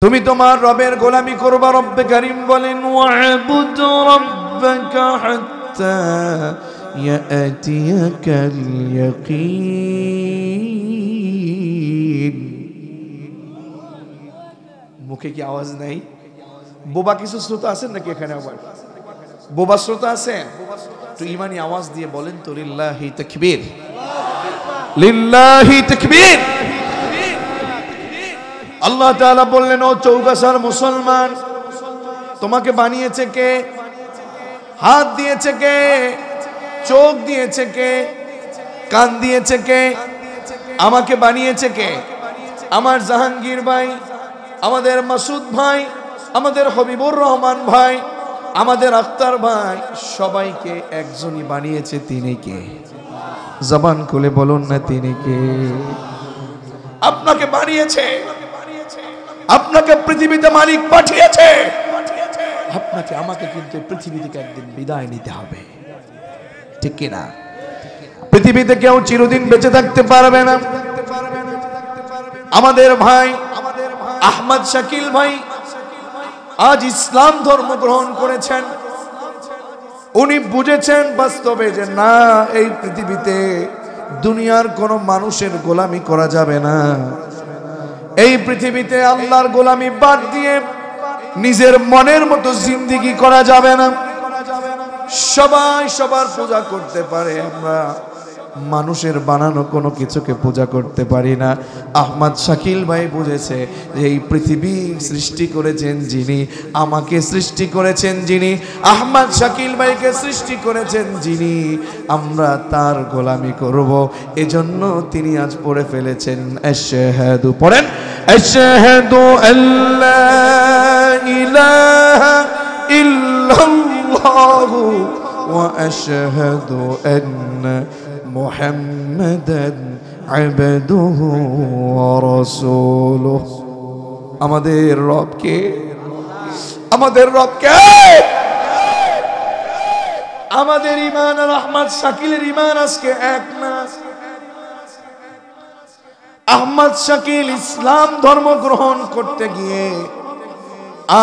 তুমি তোমার রবের গোলামি করবা। রব্বে কারীম বলেন ওয়া'বুদ রাব্বাকা হাত্তা ইয়াতিয়াকাল ইয়াকিন। মুখে কি আওয়াজ নাই? বোবা কিছু শ্রোতা আছেন নাকি এখানে? আবার বোবা শ্রোতা আছেন? তো ইমানি আওয়াজ দিয়ে বলেন তো লিল্লাহি তাকবীর, লিল্লাহি তাকবীর। আল্লাহ তাআলা বললেন ও চৌগাছার মুসলমান, তোমাকে বানিয়েছে কে? হাত দিয়েছে কে? চোখ দিয়েছে কে? কান দিয়েছে কে? আমাকে বানিয়েছে কে? আমার জাহাঙ্গীর ভাই, আমাদের মাসুদ ভাই, আমাদের হবিবুর রহমান ভাই, আমাদের আক্তার ভাই, সবাইকে একজনই বানিয়েছে। তিনি কে? জবান খুলে বলুন না তিনি কে? আপনাকে বানিয়েছে, আপনাকে পৃথিবীতে মালিক পাঠিয়েছে। আপনাকে আমাকে কিন্তু পৃথিবী থেকে একদিন বিদায় নিতে হবে, ঠিক কিনা? পৃথিবীতে কেউ চিরদিন বেঁচে থাকতে পারবে না। আমাদের ভাই আহমদ শাকিল ভাই আজ ইসলাম ধর্ম গ্রহণ করেছেন। উনি বুঝেছেন বাস্তবে যে না, এই পৃথিবীতে দুনিয়ার কোন মানুষের গোলামি করা যাবে না। এই পৃথিবীতে আল্লাহর গোলামি বাদ দিয়ে নিজের মনের মতো জিন্দেগি করা যাবে না। সবাই সবার পূজা করতে পারে, আমরা মানুষের বানানো কোনো কিছুকে পূজা করতে পারি না। আহমদ শাকিল ভাই বুঝেছে যে এই পৃথিবী সৃষ্টি করেছেন যিনি, আমাকে সৃষ্টি করেছেন যিনি, আহমদ শাকিল ভাইকে সৃষ্টি করেছেন যিনি, আমরা তার গোলামি করব। এজন্য তিনি আজ পড়ে ফেলেছেন আশহাদু, পড়েন আশহাদু আল্লা ইলাহা ইল্লাল্লাহু ওয়া আশহাদু আন্না মুহাম্মাদান আবদুহু ওয়া রাসূলুহু। আমাদের রব কে? আমাদের রব কে? আমাদের ঈমান আর আহমদ শাকিলের ঈমান আজকে এক না। আহমদ শাকিল ইসলাম ধর্ম গ্রহণ করতে গিয়ে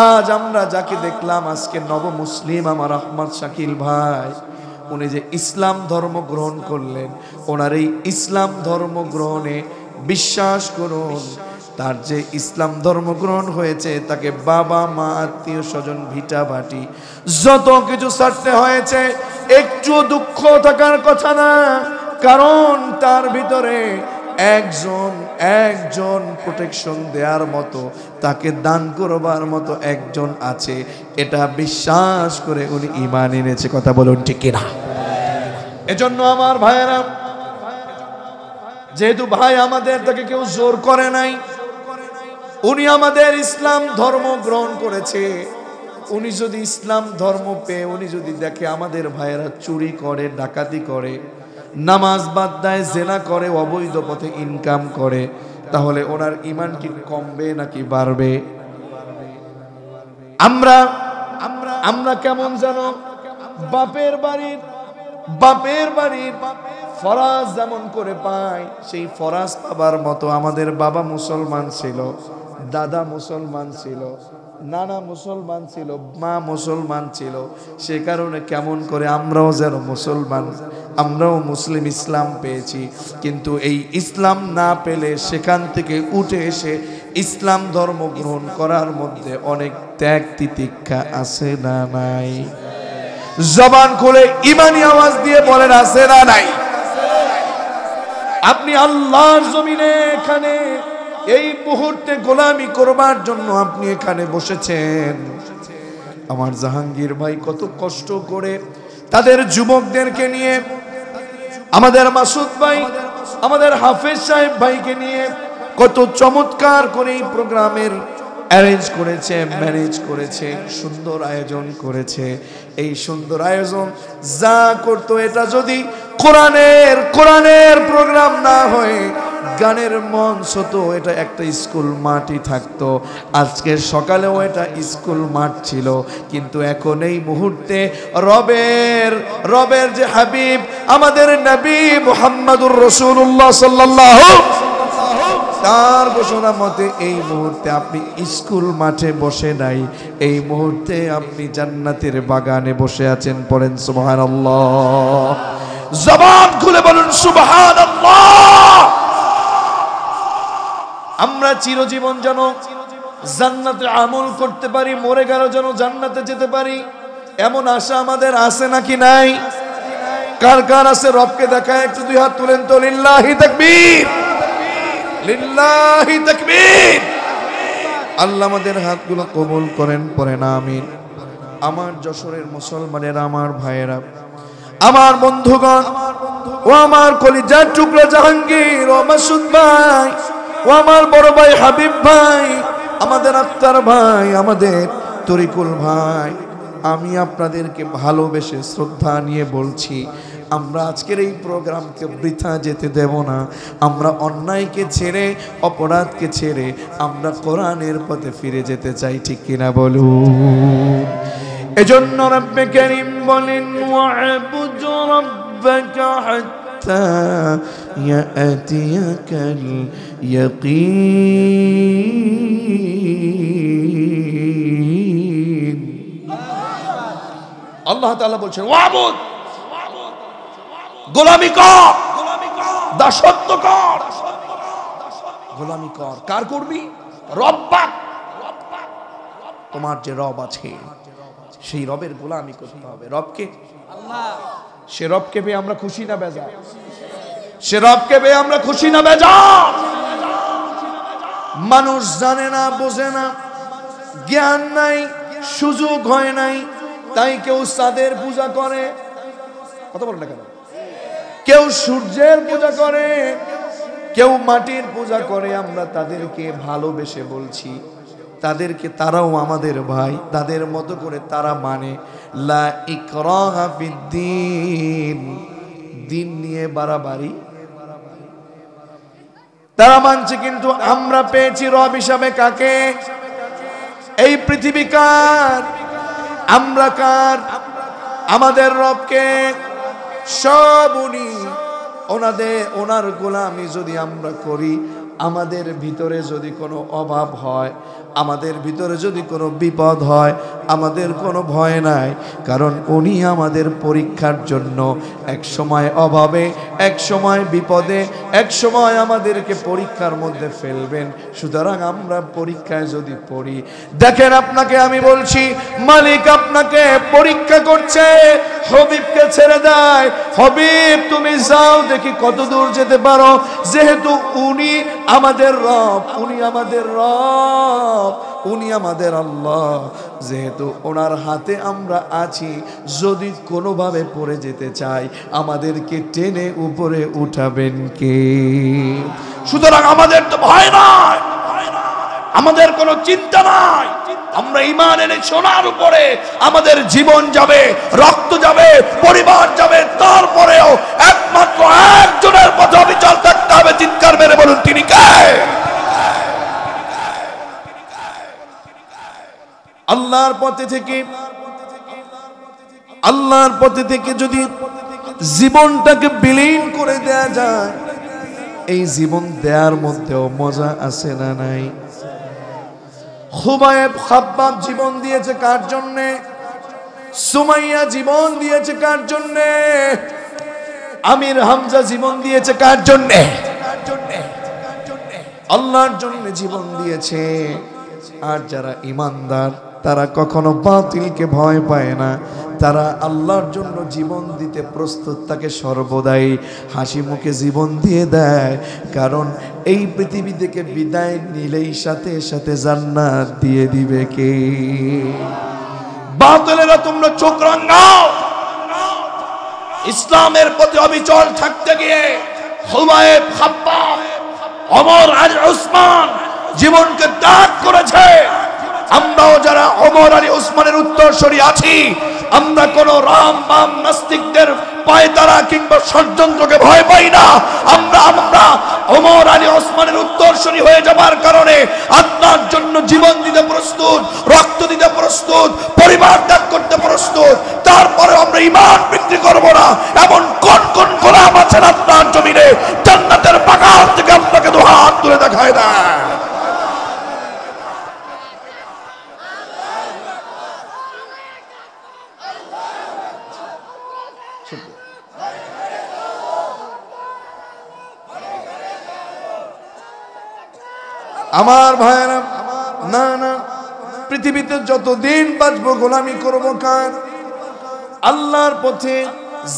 আজ আমরা যাকে দেখলাম আজকে নব মুসলিম আমার আহমদ শাকিল ভাই, উনি যে ইসলাম ধর্ম গ্রহণ করলেন, ওনার এই ইসলাম ধর্ম গ্রহণে বিশ্বাস করুন, তার যে ইসলাম ধর্ম গ্রহণ হয়েছে তাকে বাবা মা আত্মীয় স্বজন ভিটা বাটি যত কিছু ছাড়তে হয়েছে, একটু দুঃখ থাকার কথা না। কারণ তার ভিতরে একজন প্রোটেকশন দেওয়ার মতো, তাকে দান করবার মতো একজন আছে। এটা বিশ্বাস করে উনি ঈমান এনেছে। কথা বলুন ঠিক কিনা? এজন্য আমার ভাইয়েরা, যেহেতু ভাই আমাদের, তাকে কেউ জোর করে নাই, উনি আমাদের ইসলাম ধর্ম গ্রহণ করেছে। উনি যদি ইসলাম ধর্ম পেয়ে উনি যদি দেখে আমাদের ভাইয়েরা চুরি করে, ডাকাতি করে, নামাজ বাদ দেয়, জেনা করে, অবৈধ পথে ইনকাম করে, তাহলে ওনার ঈমান কি কমবে নাকি বাড়বে? আমরা কেমন জানো, বাপের বাড়ির ফরাজ যেমন করে পাই, সেই ফরাজ পাবার মতো আমাদের বাবা মুসলমান ছিল, দাদা মুসলমান ছিল, নানা মুসলমান ছিল, মা মুসলমান ছিল। সে কারণে কেমন করে আমরাও যেন মুসলমান, আমরাও মুসলিম ইসলাম পেয়েছি। কিন্তু এই ইসলাম না পেলে সেখান থেকে উঠে এসে ইসলাম ধর্ম গ্রহণ করার মধ্যে অনেক ত্যাগ তিতিক্ষা আছে না নাই? জবান খুলে ঈমানি আওয়াজ দিয়ে বলেন আছে না নাই? আপনি আল্লাহর জমিনে এখানে এই মুহূর্তে গোলামি করবার জন্য আপনি এখানে বসেছেন। আমার জাহাঙ্গীর ভাই কত কষ্ট করে তাদের যুবকদেরকে নিয়ে, আমাদের মাসুদ ভাই, আমাদের হাফেজ সাহেব ভাইকে নিয়ে কত চমৎকার করে এই প্রোগ্রামের অ্যারেঞ্জ করেছে, ম্যানেজ করেছে, সুন্দর আয়োজন করেছে। এই সুন্দর আয়োজন যা করতো, এটা যদি কোরআনের প্রোগ্রাম না হয়ে গানের মঞ্চ তো এটা একটা স্কুল মাঠই থাকতো। আজকে সকালেও এটা স্কুল মাঠ ছিল, কিন্তু এখন এই মুহূর্তে রবের যে হাবিব আমাদের নবী মুহাম্মদুর রাসূলুল্লাহ সাল্লাল্লাহু তার ঘোষণা মতে এই মুহূর্তে আপনি স্কুল মাঠে বসে নাই, এই মুহূর্তে আপনি জান্নাতের বাগানে বসে আছেন। পড়েন সুবহানাল্লাহ, জবান খুলে বলুন সুবহানাল্লাহ। আমরা চিরজীবন যেন জান্নাতে আমল করতে পারি, মরে গেল যেন জান্নাতে যেতে পারি, এমন আশা আমাদের আছে নাকি নাই? কার কার আছে? রবকে দেখায় একটু দুই হাত তুলেন তো। লিল্লাহি তাকবীর, লিল্লাহি তাকবীর। আল্লাহ আমাদের হাতগুলো কবুল করেন, পড়েন আমিন। আমার যশোরের মুসলমানেরা, আমার ভাইয়েরা, আমার বন্ধুগণ, ও আমার কলিজার টুকরা জাহাঙ্গীর, ও মাসুদ ভাই, ও আমার বড় ভাই হাবিব ভাই, আমাদের আক্তার ভাই, আমাদের তরিকুল ভাই, আমি আপনাদেরকে ভালোবেসে শ্রদ্ধা নিয়ে বলছি, আমরা আজকের এই প্রোগ্রামকে বৃথা যেতে দেব না। আমরা অন্যায়কে ছেড়ে, অপরাধকে ছেড়ে আমরা কোরআনের পথে ফিরে যেতে চাই, ঠিক কিনা বলুন? এজন্য রব্বে কারীম বলেন, ওয়া'বুদ রাব্বাকা হাত্তা ইয়াতিয়াকাল ইয়াকিন। আল্লাহ তাআলা বলছেন, ওয়া'বুদ, গোলামি কর, দাসত্ব কর, গোলামি কর। কার করবি? রব্বাক, তোমার যে রব আছে সেই রবের গোলামি করতে হবে। রবকে, আল্লাহ, সে রবকে পেয়ে আমরা খুশি না বেজার? সে রবকে পেয়ে আমরা খুশি না বেজার? মানুষ জানে না, বোঝে না, জ্ঞান নাই, সুযোগ হয় নাই, তাই কেউ চাঁদের পূজা করে, কথা বলেন না কেন? কেউ সূর্যের পূজা করে, কেউ মাটির পূজা করে। আমরা তাদেরকে ভালোবেসে বলছি, তাদেরকে, তারাও আমাদের ভাই, তাদের মতো করে তারা মানে লা ইকরাহা ফিদ্দীন, দিন নিয়ে বাড়াবাড়ি তারা মানছে। কিন্তু আমরা পেয়েছি রব হিসাবে কাকে? এই পৃথিবী কার? আমরা কার? আমাদের রবকে। সব উনি, ওনার গোলামি যদি আমরা করি, আমাদের ভিতরে যদি কোনো অভাব হয়, আমাদের ভিতরে যদি কোনো বিপদ হয়, আমাদের কোনো ভয় নাই, কারণ উনি আমাদের পরীক্ষার জন্য এক সময় অভাবে, এক সময় বিপদে, এক সময় আমাদেরকে পরীক্ষার মধ্যে ফেলবেন। সুতরাং আমরা পরীক্ষায় যদি পড়ি, দেখেন আপনাকে আমি বলছি, মালিক আপনাকে পরীক্ষা করছে, হবিবকে ছেড়ে দেয়, হবিব তুমি যাও দেখি কত দূর যেতে পারো। যেহেতু উনি আমাদের রব, উনি আমাদের রব, উনি আমাদের আল্লাহ, যেহেতু ওনার হাতে আমরা আছি, যদি কোনোভাবে পড়ে যেতে চাই, আমাদেরকে টেনে উপরে উঠাবেন কে? সুতরাং আমাদের তো ভয় নাই, আমাদের কোনো চিন্তা নাই। আমরা ঈমান এনে সোনার উপরে আমাদের জীবন যাবে, রক্ত যাবে, পরিবার যাবে, তারপরেও একমাত্র একজনের পথে অবিচল থাকতে হবে। চিৎকার মেরে বলুন, তিনি কে? আল্লাহর পথে থেকে, আল্লাহর পথে থেকে যদি জীবনটাকে বিলীন করে দেয়া যায়, এই জীবন দেওয়ার মধ্যেও মজা আছে না নাই? খুবাইব খাব্বাব জীবন দিয়েছে কার জন্যে? সুমাইয়া জীবন দিয়েছে কার জন্যে? আমির হামজা জীবন দিয়েছে কার জন্যে? আল্লাহর জন্য জীবন দিয়েছে। আর যারা ঈমানদার, তারা কখনো বাতিলকে ভয় পায় না, তারা আল্লাহর জন্য জীবন দিতে প্রস্তুত, তাকে সর্বদাই হাসি মুখে জীবন দিয়ে দেয়। কারণ এই পৃথিবী থেকে বিদায় নিলেই সাথে সাথে জান্নাত দিয়ে দিবে কে? বাতিলেরা তোমরা চোখ রাঙাও, ইসলামের প্রতি অবিচল থাকতে গিয়ে খুবাইব খাব্বাব, ওমর আলী ওসমান জীবনকে ত্যাগ করেছে। আমরাও যারা ওমর আলী ওসমানের উত্তরসূরি আছি, আমরা কোন রাম বাম নাস্তিকদের পায়তারা কিংবা ষড়যন্ত্রকে ভয় পাই না। আমরা ওমর আলী ওসমানের উত্তরসূরি হয়ে যাবার কারণে আল্লাহর জন্য জীবন দিতে প্রস্তুত, রক্ত দিতে প্রস্তুত, পরিবার ত্যাগ করতে প্রস্তুত। তারপরে আমরা ঈমান বিক্রি করব না। এমন কোন কোন গোলাম আছেন আল্লাহর জমিনে, জান্নাতের বাগান থেকে আপনাকে দুহাত তুলে দেখা উঠায় দেয়। আমার ভাইরা, না না, পৃথিবীতে যতদিন বাঁচবো গোলামি করবো কার? আল্লাহর পথে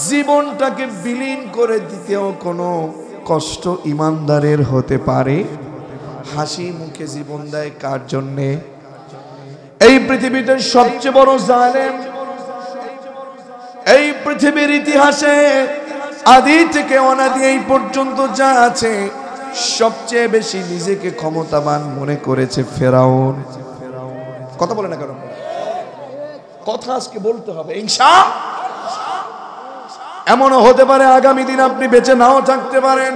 জীবনটাকে বিলীন করে দিতেও কোনো কষ্ট ইমানদারের হতে পারে? হাসি মুখে জীবন দেয় কার জন্যে? এই পৃথিবীতে সবচেয়ে বড় জালেম, এই পৃথিবীর ইতিহাসে আদি থেকে অনাদি এই পর্যন্ত যা আছে, সবচেয়ে বেশি নিজেকে ক্ষমতাবান মনে করেছে ফেরাউন। কথা বলে না কেন? কথা আজকে বলতে হবে ইনশাআল্লাহ। এমনও হতে পারে আগামী দিন আপনি বেঁচে নাও থাকতে পারেন,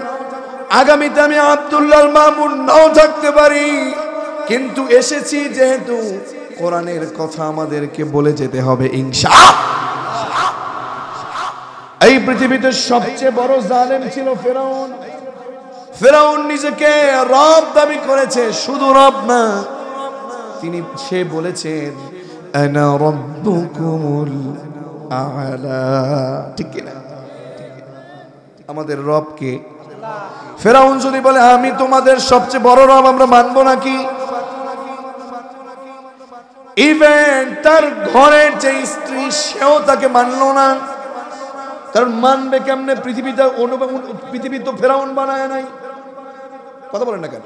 আগামীতে আমি আব্দুল্লাহ মামুন নাও থাকতে পারি, কিন্তু এসেছি যেহেতু কোরআনের কথা আমাদেরকে বলে যেতে হবে ইনশাআল্লাহ। এই পৃথিবীতে সবচেয়ে বড় জালেম ছিল ফেরাউন। ফেরাউন নিজেকে রব দাবি করেছে, শুধু রব না, সে বলেছেন আনা রাব্বুকুমুল আ'লা। ঠিক কি না? আমাদের রব কে? ফেরাউন যদি বলে আমি তোমাদের সবচেয়ে বড় রব, আমরা মানবো নাকি? ইভেন তার ঘরের যে স্ত্রী, সেও তাকে মানলো না। কারণ মানবে কেমনে? পৃথিবী তো ফেরাউন বানায় নাই। কথা বলেন না কেন?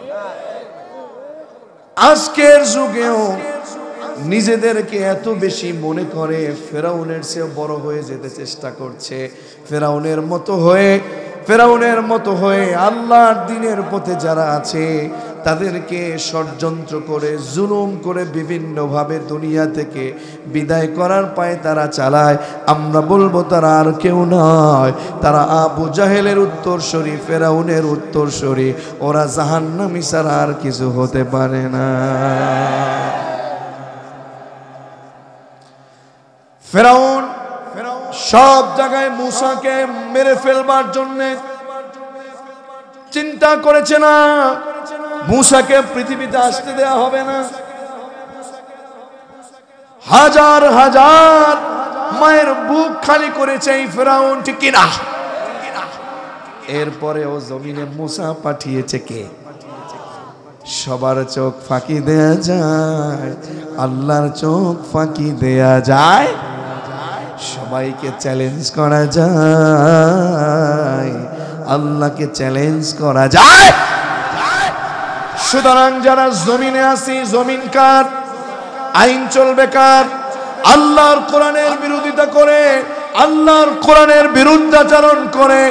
আজকের যুগেও নিজেদেরকে এত বেশি মনে করে ফেরাউনের চেয়ে বড় হয়ে যেতে চেষ্টা করছে। ফেরাউনের মতো হয়ে আল্লাহর দ্বীনের পথে যারা আছে তাদেরকে ষড়যন্ত্র করে, জুলুম করে বিভিন্নভাবে দুনিয়া থেকে বিদায় করার পায়ে তারা চালায়। আমরা বলবো তারা আর কেউ নয়, তারা আবু জাহেলের উত্তরসূরি, ফেরাউনের উত্তরসূরি। ওরা জাহান্নামী ছাড়া আর কিছু হতে পারে না। ফেরাউন সব জায়গায় মূসাকে মেরে ফেলবার জন্য চিন্তা করেছে না, মূসাকে পৃথিবীতে আসতে দেয়া হবে না। হাজার হাজার মায়ের বুক খালি করেছে এই ফেরাউন, ঠিক কিনা? এরপরেও জমিনে মূসা পাঠিয়েছে কে? সবার চোখ ফাঁকি দেয়া যায়, আল্লাহর চোখ ফাঁকি দেয়া যায়? সবাইকে চ্যালেঞ্জ করা যায়, আল্লাহকে চ্যালেঞ্জ করা যায়? সুতরাং যারা জমিনে আসি, জমিন কার? আইন চলবে কার? আল্লাহর কোরআনের বিরোধিতা করে, আল্লাহর কোরআনের বিরুদ্ধাচরণ করে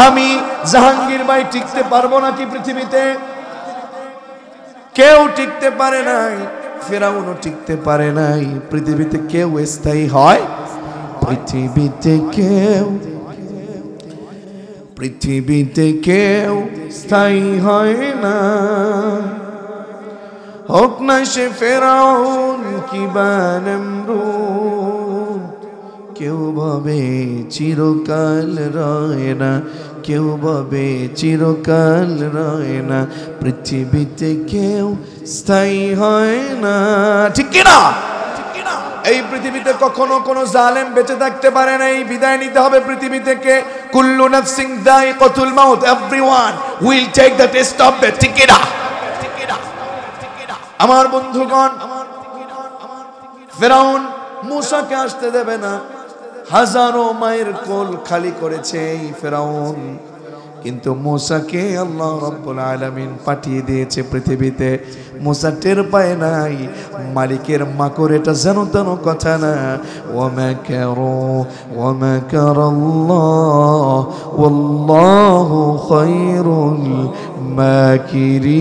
আমি জাহাঙ্গীর ভাই টিকতে পারবো নাকি পৃথিবীতে? কেউ টিকতে পারে নাই, ফেরাউনও টিকতে পারে নাই। পৃথিবীতে কেউ স্থায়ী হয়? পৃথিবীতে কেউ স্থায়ী হয় না, হোক না সে ফেরাউন কিংবা নমরুদ। কেউ ভাবে চিরকাল রয় না, কেউ ভাবে চিরকাল রয় না, পৃথিবীতে কেউ স্থায়ী হয় না। ঠিক কিনা? এই পৃথিবীতে কখনো কোনো জালেম বেঁচে থাকতে পারে না। এই বিদায় নিতে হবে পৃথিবী থেকে। কুল্লু নাফসিন যায়িকাতুল মাউত, everyone will take the test of death. ঠিক কিনা? আমার বন্ধুগণ, ফেরাউন মূসাকে আসতে দেবে না। হাজারো মায়ের কোল খালি করেছে এই ফেরাউন, কিন্তু মূসাকে আল্লাহ রাব্বুল আলামিন পাঠিয়ে দিয়েছে পৃথিবীতে। মূসা টের পায় নাই মালিকের মাকড়, এটা যেন তেন কথা না। ওয়া মাকারাল্লাহ ওয়াল্লাহু খায়রুল মাকিরিন।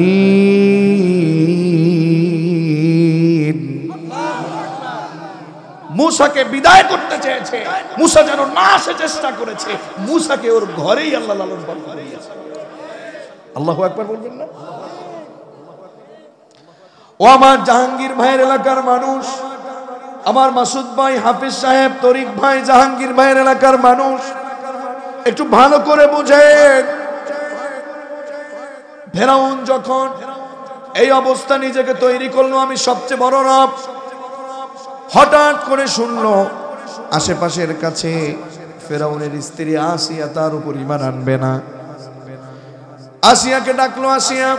মূসাকে বিদায় করতে চেয়েছে, মূসা যেন না আসে চেষ্টা করেছে। মূসাকে ওর ঘরেই আল্লাহ লালন পালন করিয়েছে। আল্লাহু আকবার বলবেন না? ও আমার জাহাঙ্গীর ভাইয়ের এলাকার মানুষ, আমার মাসুদ ভাই, হাফিজ সাহেব, তরিক ভাই, জাহাঙ্গীর ভাইয়ের এলাকার মানুষ, একটু ভালো করে বুঝেন। ফেরাউন যখন এই অবস্থা নিজেকে তৈরি করলো আমি সবচেয়ে বড় রব। হঠাৎ করে শুনলো আশেপাশের কাছে ফেরাউনের স্ত্রী আসিয়া তার উপর ঈমান আনবে না। আসিয়াকে ডাকলো, আসিয়া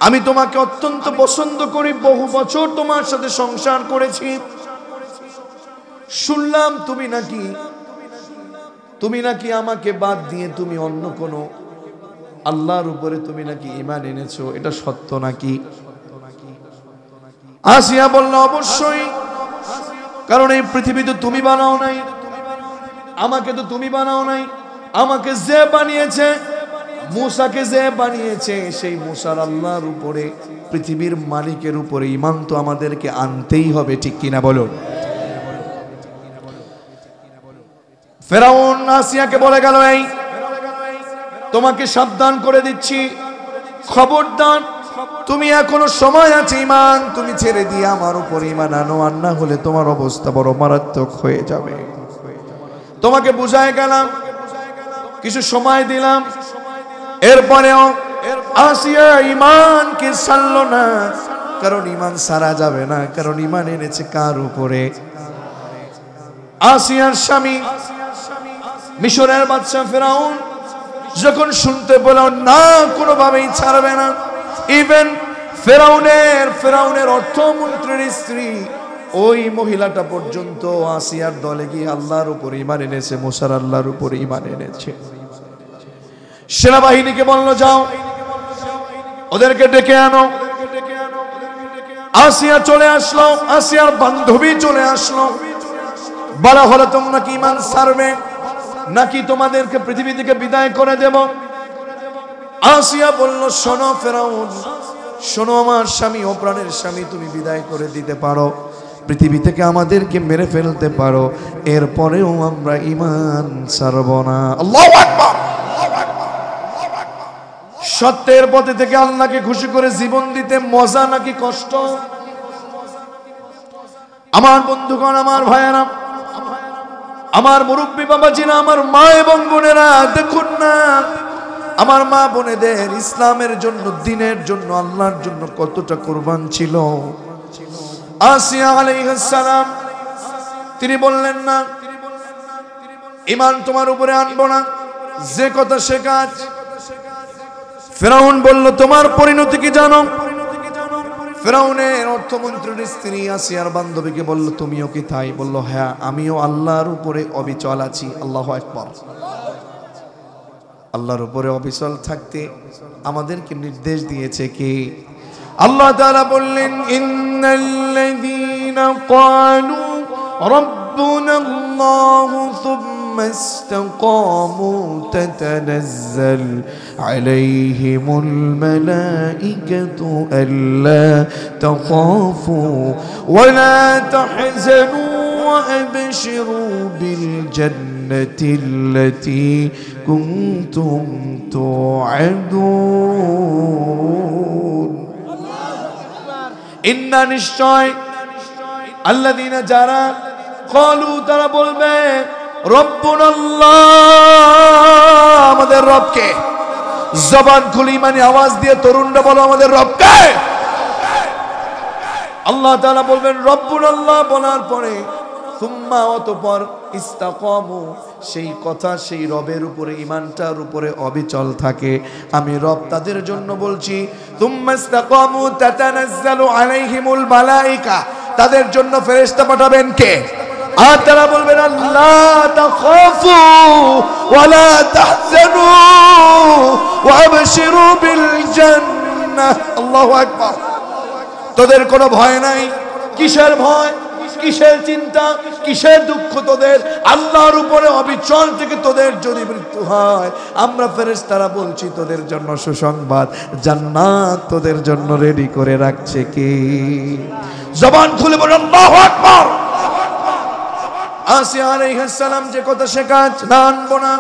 আমি তোমাকে অত্যন্ত পছন্দ করি, বহু বছর তোমার সাথে সংসার করেছি, শুনলাম তুমি নাকি আমাকে বাদ দিয়ে তুমি অন্য কোন আল্লাহর উপরে তুমি নাকি ঈমান এনেছো, এটা সত্য নাকি? আসিয়া বলল অবশ্যই, কারণ এই পৃথিবী তো তুমি বানাও নাই, আমাকে তো তুমি বানাও নাই, আমাকে যে বানিয়েছে, মূসাকে যে বানিয়েছে, সেই মূসার আল্লাহর উপরে, পৃথিবীর মালিকের উপরে ঈমান তো আমাদেরকে আনতেই হবে, ঠিক কিনা বলো? ফেরাউন আসিয়াকে বলে গেল, এই তোমাকে সাবধান করে দিচ্ছি, খবরদার, তুমি এখনো সময় আছে, ঈমান তুমি ছেড়ে দিয়ে আমার উপর ঈমান আনো, আর না হলে তোমার অবস্থা বড় মারাত্মক হয়ে যাবে। তোমাকে বুঝায় গেলাম, কিছু সময় দিলাম, এরপরেও আসিয়া ঈমানকে ছাড়ল না, কারণ ঈমান ছাড়া যাবে না, কারণ ঈমান এনেছে কার উপরে? আসিয়ার স্বামী মিশরের বাদশা ফেরাউন যখন শুনতে পেল না কোনোভাবেই ছাড়বে না, ইভেন ফেরাউনের অর্থমন্ত্রীর স্ত্রী ওই মহিলাটা পর্যন্ত আসিয়ার দলে গিয়ে আল্লাহর উপর ঈমান এনেছে, মুসার আল্লাহর উপর ঈমান এনেছে। সেনাবাহিনীকে বলল, যাও ওদেরকে ডেকে আনো। আসিয়া চলে আসলো, আসিয়ার বান্ধবী চলে আসলো, বলা হলো তোমরা কি ঈমান ছাড়বে নাকি তোমাদেরকে পৃথিবী থেকে বিদায় করে দেব? আসিয়া বলল, শোনো ফেরাউন, শোনো আমার স্বামী ও প্রাণের স্বামী, তুমি বিদায় করে দিতে পারো, পৃথিবী থেকে আমাদেরকে মেরে ফেলতে পারো, এরপরেও আমরা ঈমান ছাড়ব না। আল্লাহু আকবার। সত্যের পথে থেকে আল্লাহকে খুশি করে জীবন দিতে মজা নাকি কষ্ট? আমার বন্ধুগণ, আমার ভাইয়েরা, আমার মুরব্বী বাবাজিরা, আমার মা এবং বোনেরা, দেখুন না আমার মা বোনেদের ইসলামের জন্য, দ্বীনের জন্য, আল্লাহর জন্য কতটা কুরবান ছিল। আসিয়া আলাইহিস সালাম তিনি বললেন না ঈমান তোমার উপরে আনবো না, যে কথা সে কাজ। ফেরাউন বলল, তোমার পরিণতি কি জানো? ফেরাউনের অর্থমন্ত্রীর স্ত্রী আসিয়ার বান্ধবীকে বলল, তুমিও কি তাই? বলল, হ্যাঁ, আমিও আল্লাহর উপরে অবিচল আছি। আল্লাহু আকবার। আল্লাহর উপরে অবিচল থাকতে আমাদেরকে নির্দেশ দিয়েছে কি? আল্লাহ তাআলা বললেন, ইন্নাল্লাযীনা ক্বালু রাব্বুনাল্লাহু সুম্মা ইসতাকামু তাতানাজ্জাল আলাইহিমুল মালাঈকাতু আল্লা তাখাফু ওয়া লা তাহজানু ওয়া আবশিরু বিল জান্নাতিল্লাতী কুনতুম তুআদুন। ইন্না নিশ্চয়, আল্লাযীনা যারা, ক্বালু তারা বলবে, রব্বুনাল্লাহ আমাদের রবকে। জবান খুলি মানে আওয়াজ দিয়ে তরুণরা বলো আমাদের রবকে। আল্লাহ তাআলা বলবেন রব্বুনাল্লাহ, বলার পরে সুম্মা অতঃপর ইস্তাকামু, সেই কথা সেই রবের উপরে, ঈমানটার উপরে অবিচল থাকে। আমি রব তাদের জন্য বলছি, সুম্মা ইস্তাকামু তাতানাজ্জালু আলাইহিমুল মালাঈকা, তাদের জন্য ফেরেশতা পাঠাবেন কে? আর তারা বলবেন, আল্লাহ তাখাফু ওয়া লা তাহজানু ওয়া আবশিরু বিল জান্নাহ। আল্লাহু আকবার। তোদের কোনো ভয় নাই। কিসের ভয়, কিসের চিন্তা, কিসের দুঃখ তোদের? আল্লাহর উপরে অবিচল থেকে তোদের যদি মৃত্যু হয়, আমরা ফেরেশতারা বলছি তোদের জন্য সুসংবাদ, জান্নাত তোদের জন্য রেডি করে রাখছে কে? জবান খুলে বলেন আল্লাহু আকবার। আসিয়া আলাইহিস সালাম যে কথা সে কাজ, না আনবো না,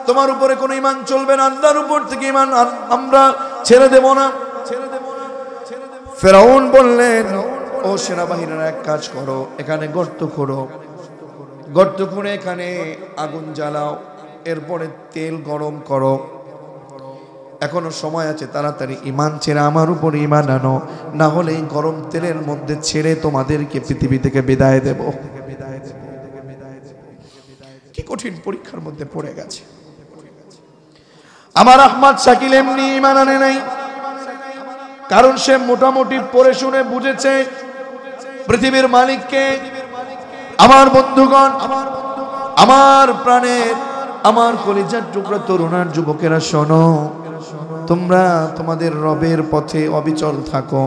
তোমার উপরে কোনো ঈমান চলবে না, আল্লাহর উপর থেকে ঈমান আমরা ছেড়ে দেব না। ফেরাউন বললেন, ও সেনাবাহিনীরা এক কাজ করো, এখানে গর্ত করো, গর্ত করে এখানে আগুন জ্বালাও, এরপরে তেল গরম করো, এখনো সময় আছে, তাড়াতাড়ি ঈমান ছেড়ে আমার উপর ঈমান আনো, না হলে এই গরম তেলের মধ্যে ছেড়ে তোমাদেরকে পৃথিবী থেকে বিদায় দেব। কি কঠিন পরীক্ষার মধ্যে পড়ে গেছে। আমার আহমদ শাকিল এমনি ঈমান আনে নাই, কারণ সে মোটামুটি পড়ে শুনে বুঝেছে পৃথিবীর মালিককে। আমার বন্ধুগণ, আমার প্রাণের, আমার কলিজার টুকরা তরুণার যুবকেরা, শোনো, তোমরা তোমাদের রবের পথে অবিচল থাকো।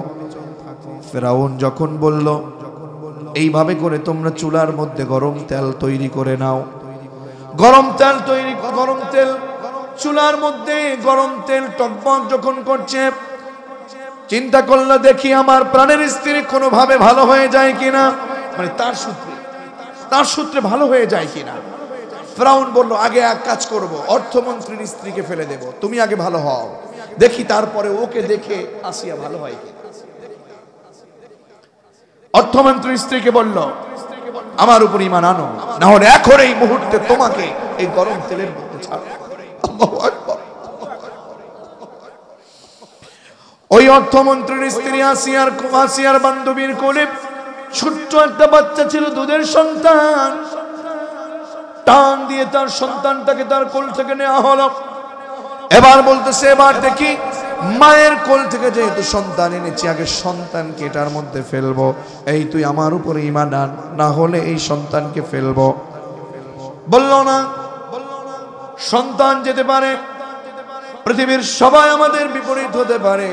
ফেরাউন যখন বলল এইভাবে করে তোমরা চুলার মধ্যে গরম তেল তৈরি করে নাও, গরম তেল তৈরি, গরম তেল চুলার মধ্যে গরম তেল টকবক যখন করছে, চিন্তা করলো দেখি আমার প্রাণের স্ত্রী কোনোভাবে ভালো হয়ে যায় কিনা, মানে তার সূত্রে ভালো হয়ে যায় কিনা। ফেরাউন বলল আগে এক কাজ করব, অর্থমন্ত্রীর স্ত্রীকে ফেলে দেব, তুমি আগে ভালো হও, দেখি তারপরে ওকে দেখে আসিয়া ভালো হয় কিনা। অর্থমন্ত্রীর স্ত্রীকে বলল আমার উপর ঈমান আনো, না হলে এখন এই মুহূর্তে তোমাকে এই গরম তেলের মধ্যে ছাড়ব। আল্লাহু আকবার। ওই অর্থমন্ত্রীর স্ত্রী আসিয়ার বান্ধবীর কোলে ছোট্ট একটা বাচ্চা ছিল, দুধের সন্তান। টান দিয়ে তার সন্তানটাকে তার কোল থেকে নেওয়া হলো। এবার বলতেছে এবার দেখি মায়ের কোল থেকে যেহেতু সন্তান এনেছি, আগে সন্তানকে এটার মধ্যে ফেলবো। এই তুই আমার উপরে ঈমান আন, না হলে এই সন্তানকে ফেলবো। বলল না, সন্তান যেতে পারে, পৃথিবীর সবাই আমাদের বিপরীত হতে পারে,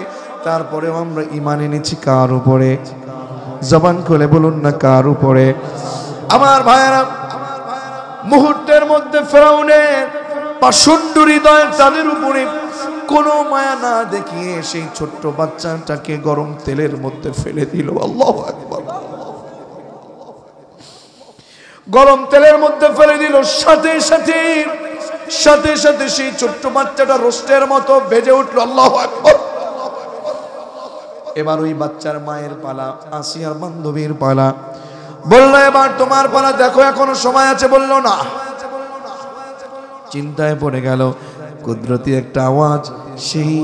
তারপরেও আমরা ঈমান এনেছি কার উপরে? জবান খুলে বলুন না কার উপরে? আমার ভাইয়েরা, মুহূর্তের মধ্যে ফেরাউনের পাষণ্ড হৃদয় তাদের উপরে কোনো মায়া না দেখিয়ে সেই ছোট্ট বাচ্চাটাকে গরম তেলের মধ্যে ফেলে দিল। আল্লাহু আকবার। গরম তেলের মধ্যে ফেলে দিল, সাথে সাথে সেই ছোট্ট বাচ্চাটা রোস্টের মতো বেজে উঠল। আল্লাহু আকবার। এবার ওই বাচ্চার মায়ের পালা, আসিয়ার বান্ধবীর পালা। বললো এবার তোমার পালা, দেখো এখনো সময় আছে। বললো না। চিন্তায় পড়ে গেল, কুদরতি একটা আওয়াজ সেই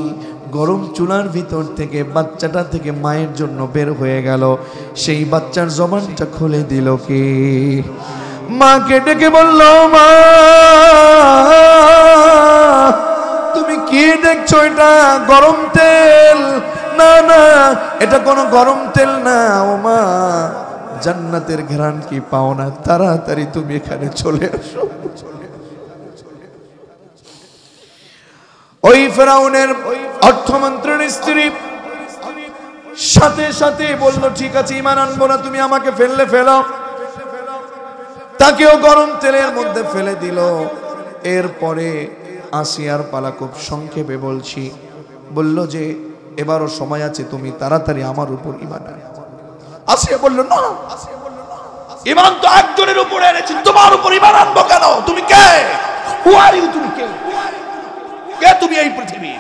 গরম চুলার ভিতর থেকে বাচ্চাটা থেকে মায়ের জন্য বের হয়ে গেল। সেই বাচ্চার জবানটা খুলে দিল কে? মাকে ডেকে বলল, মা তুমি কি দেখছো? এটা গরম তেল। না না, এটা কোনো গরম তেল না। ও মা, জান্নাতের ঘ্রাণ কি পাও না? তাড়াতাড়ি তুমি এখানে চলে আসো। ওই ফেরাউনের অর্থমন্ত্রীর স্ত্রী সাথে সাথে বলল ঠিক আছে, ঈমান আনবো না, তুমি আমাকে ফেললে ফেলো। তাকেও গরম তেলের মধ্যে ফেলে দিল। এরপরে আসিয়ার পালা, খুব সংক্ষেপে বলছি। বলল যে এবারও সময় আছে, তুমি তাড়াতাড়ি আমার উপর ঈমান আনো। আসিয়া বলল না, ঈমান তো একজনের উপরে এনেছি, তোমার উপর ঈমান আনবো কেন? তুমি কে? হু আর ইউ? তুমি কে? কে তুমি? এই পৃথিবী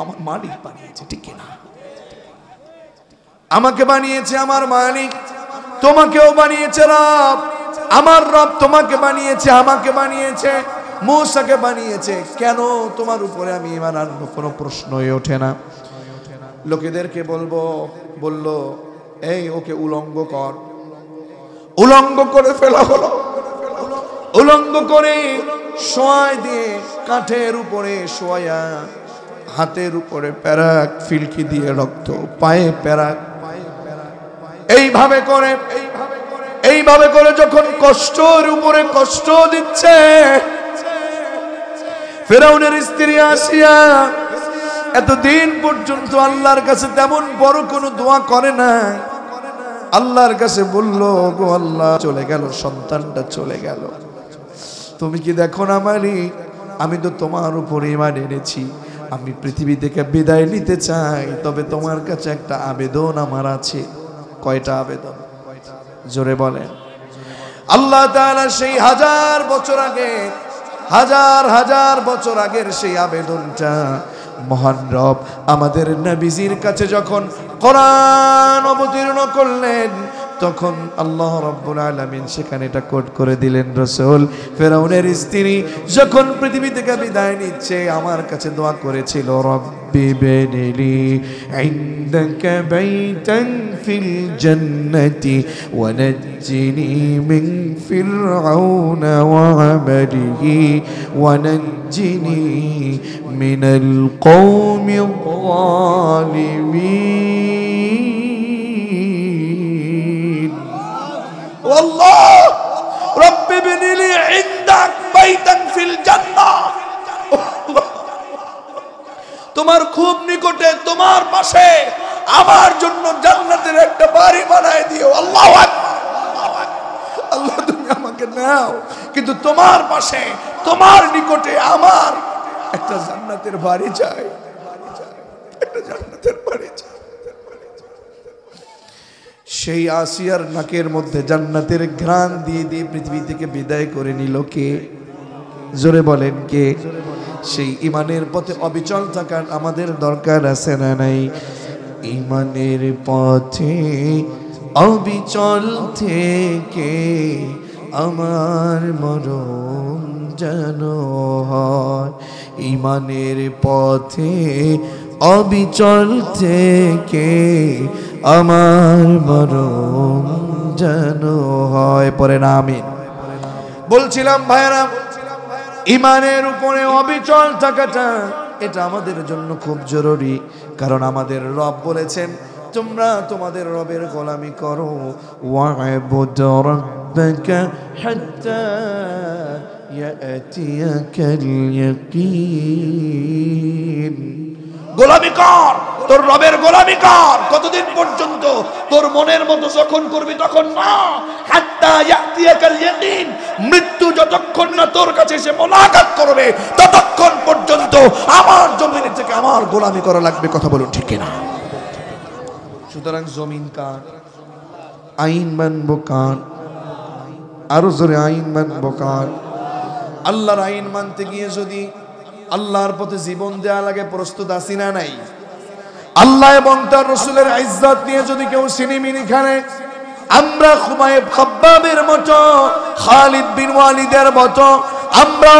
আমার মালিক বানিয়েছে, ঠিক না? আমাকে বানিয়েছে আমার মালিক, তোমাকেও বানিয়েছে রব। আমার রব তোমাকে বানিয়েছে, আমাকে বানিয়েছে, মূসাকে বানিয়েছে। কেন তোমার উপরে আমি ঈমান আনবো? কোনো প্রশ্নই ওঠে না। লোকেদেরকে বলল এই ওকে উলঙ্গ কর। উলঙ্গ করে ফেলা হলো। উলঙ্গ করে শোয়াই দিয়ে কাঠের উপরে শোয়া, হাতের উপরে প্যারাক, ফিলকি দিয়ে রক্ত, পায়ে প্যারাক। এইভাবে করে যখন কষ্টের উপরে কষ্ট দিচ্ছে, ফেরাউনের স্ত্রী আসিয়া এতদিন পর্যন্ত আল্লাহর কাছে তেমন বড় কোনো দোয়া করে না। আল্লাহর কাছে বলল, গো আল্লাহ, চলে গেল সন্তানটা, চলে গেল। তুমি কি দেখো না মালিক, আমি তো তোমার উপর ঈমান এনেছি, আমি পৃথিবী থেকে বিদায় নিতে চাই, তবে তোমার কাছে একটা আবেদন আমার আছে। কয়টা আবেদন? জোরে বলেন। আল্লাহ তাআলা সেই হাজার বছর আগের সেই আবেদনটা মহান রব আমাদের নবীজির কাছে যখন কোরআন অবতীর্ণ করলেন, তখন আল্লাহ রাব্বুল আলামিন সেখানে এটা কোট করে দিলেন। রাসূল ফেরাউনের স্ত্রী যখন পৃথিবী থেকে বিদায় নিচ্ছে আমার কাছে দোয়া করেছিল, রব্বি বিনিলি ইনদাকা বাইতান ফিল জান্নাতি ওয়া নাজ্জিনি মিন ফিরআউনা ওয়া আমালিহি ওয়া নাজ্জিনি মিনাল কওমিয যালিমিন। আল্লাহ রব্বি বিনিলি ইনদাক বাইতান ফিল জান্নাহ, তোমার খুব নিকটে তোমার পাশে আমার জন্য জান্নাতের একটা বাড়ি বানায় দিও। আল্লাহু আকবার। আল্লাহ তুমি আমাকে নাও, কিন্তু তোমার পাশে তোমার নিকটে আমার একটা জান্নাতের বাড়ি চাই, একটা জান্নাতের বাড়ি চাই। সেই আসিয়ার নাকের মধ্যে জান্নাতের ঘ্রাণ দিয়ে দিয়ে পৃথিবী থেকে বিদায় করে নিল কে? জোরে বলেন কে? সেই ইমানের পথে অবিচল থাকার আমাদের দরকার আছে না নাই? ইমানের পথে অবিচল থেকে আমার মরণ যেন হয়। ইমানের পথে অবিচল থেকে আমার মরণ যেন হয়। পরে না আমিন। বলছিলাম ভাইরা, ইমানের উপরে অবিচল থাকাটা এটা আমাদের জন্য খুব জরুরি, কারণ আমাদের রব বলেছেন তোমরা তোমাদের রবের গোলামি করো, ওয়া'বুদ রাব্বাকা হাত্তা ইয়াতিয়াকাল ইয়াকিন। গোলামি কর, তোর রবের গোলামি কর। কতদিন পর্যন্ত? তোর মনের মতো যখন করবি তখন না, হাত্তা ইয়াতিয়াকাল ইয়াকিন। মৃত্যু যতক্ষণ না তোর কাছে এসে মোলাকাত করবে ততক্ষণ পর্যন্ত আমার জমিন থেকে আমার গোলামি করা লাগবে। কথা বলুন ঠিক কিনা? সুতরাং জমিন কার? আইন মানবো কার? আরো জোরে আইন মানবো কার? আল্লাহর আইন মানতে গিয়ে যদি আল্লাহর পথে জীবন দেয়া লাগে, প্রস্তুত আছি না নাই? আল্লাহ এবং তার রাসূলের ইজ্জত নিয়ে যদি কেউ সিনেমিনি খানে, আমরা খুবাইব খাব্বাবের মতো, খালিদ বিন ওয়ালিদের মতো আমরা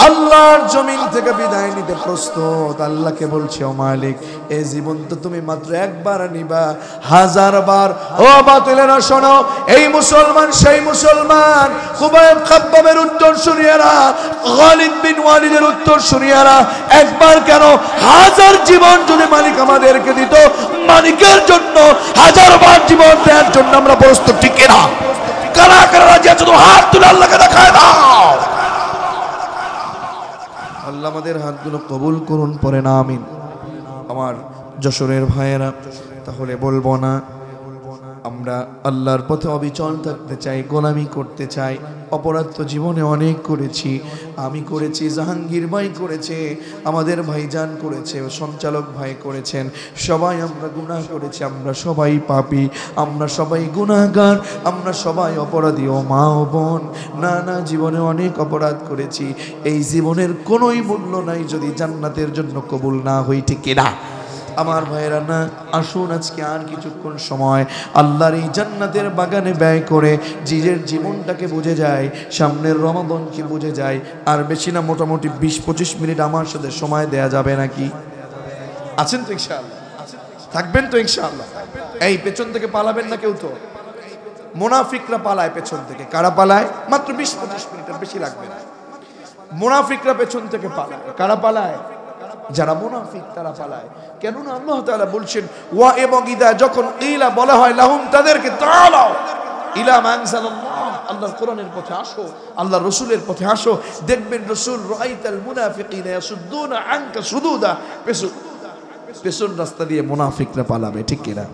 আল্লাহর জমিন থেকে বিদায় নিতে প্রস্তুত। আল্লাহকে বলছি, ও মালিক, এই জীবন তো তুমি মাত্র একবার নিবা, 1000 বার। ও বাতিলেরা শোনো, এই মুসলমান সেই মুসলমান, খুবাইব খাব্বাবের উত্তর শুনিয়ারা, খালিদ বিন ওয়ালিদের উত্তর শুনিয়ারা, একবার কেন 1000 জীবন যদি মালিক আমাদেরকে দিত, মালিকের জন্য 1000 বার জীবন দেওয়ার জন্য আমরা প্রস্তুত। ঠিক কিনা? কারা কারা রাজি আছে? তো হাত তুলে আল্লাহকে দেখায় দাও। আল্লাহ আমাদের হাতগুলো কবুল করুন, পরে না আমিন। আমার যশোরের ভাইয়েরা, তাহলে বলবো না আমরা আল্লাহর পথে অবিচল থাকতে চাই, গোলামি করতে চাই। অপরাধ তো জীবনে অনেক করেছি, আমি করেছি, জাহাঙ্গীর ভাই করেছে, আমাদের ভাইজান করেছে, সঞ্চালক ভাই করেছেন, সবাই আমরা গুনাহ করেছি, আমরা সবাই পাপী, আমরা সবাই গুনাহগার, আমরা সবাই অপরাধী। ও মা ও বোন, না না, জীবনে অনেক অপরাধ করেছি। এই জীবনের কোনোই মূল্য নাই যদি জান্নাতের জন্য কবুল না হই। ঠিক কিনা আমার ভাইয়েরা? না, আসুন আজকে আর কিছুক্ষণ সময় আল্লাহর এই জান্নাতের বাগানে ব্যয় করে নিজের জীবনটাকে বুঝে যায়, সামনের রমাদানকে বুঝে যায়। আর বেশি না, মোটামুটি 20-25 মিনিট আমার সাথে সময় দেয়া যাবে নাকি? আছেন তো ইনশাআল্লাহ? থাকবেন তো ইনশাআল্লাহ? এই পেছন থেকে পালাবেন না কেউ তো? মুনাফিকরা পালায় পেছন থেকে। কারা পালায়? মাত্র 20-25 মিনিটের বেশি লাগবে না। মুনাফিকরা পেছন থেকে পালায়। কারা পালায়? যারা মুনাফিক তারা পালায়। কেননা আল্লাহ তাআলা বলছেন, ওয়া এবং ইদা, যখন ইলা বলা হয় লাহুম তাদেরকে, তাআলাও ইলা মা আনজালাল্লাহ, আল্লাহর কোরআনের পথে আসো, আল্লাহর রাসূলের পথে আসো। দেখবেন রাসূল, রাআইতাল মুনাফিকিনা ইয়াসুদ্দুনা আনকা সুদুদা, পেছন রাস্তা দিয়ে মুনাফিকরা পালাবে। ঠিক কিনা?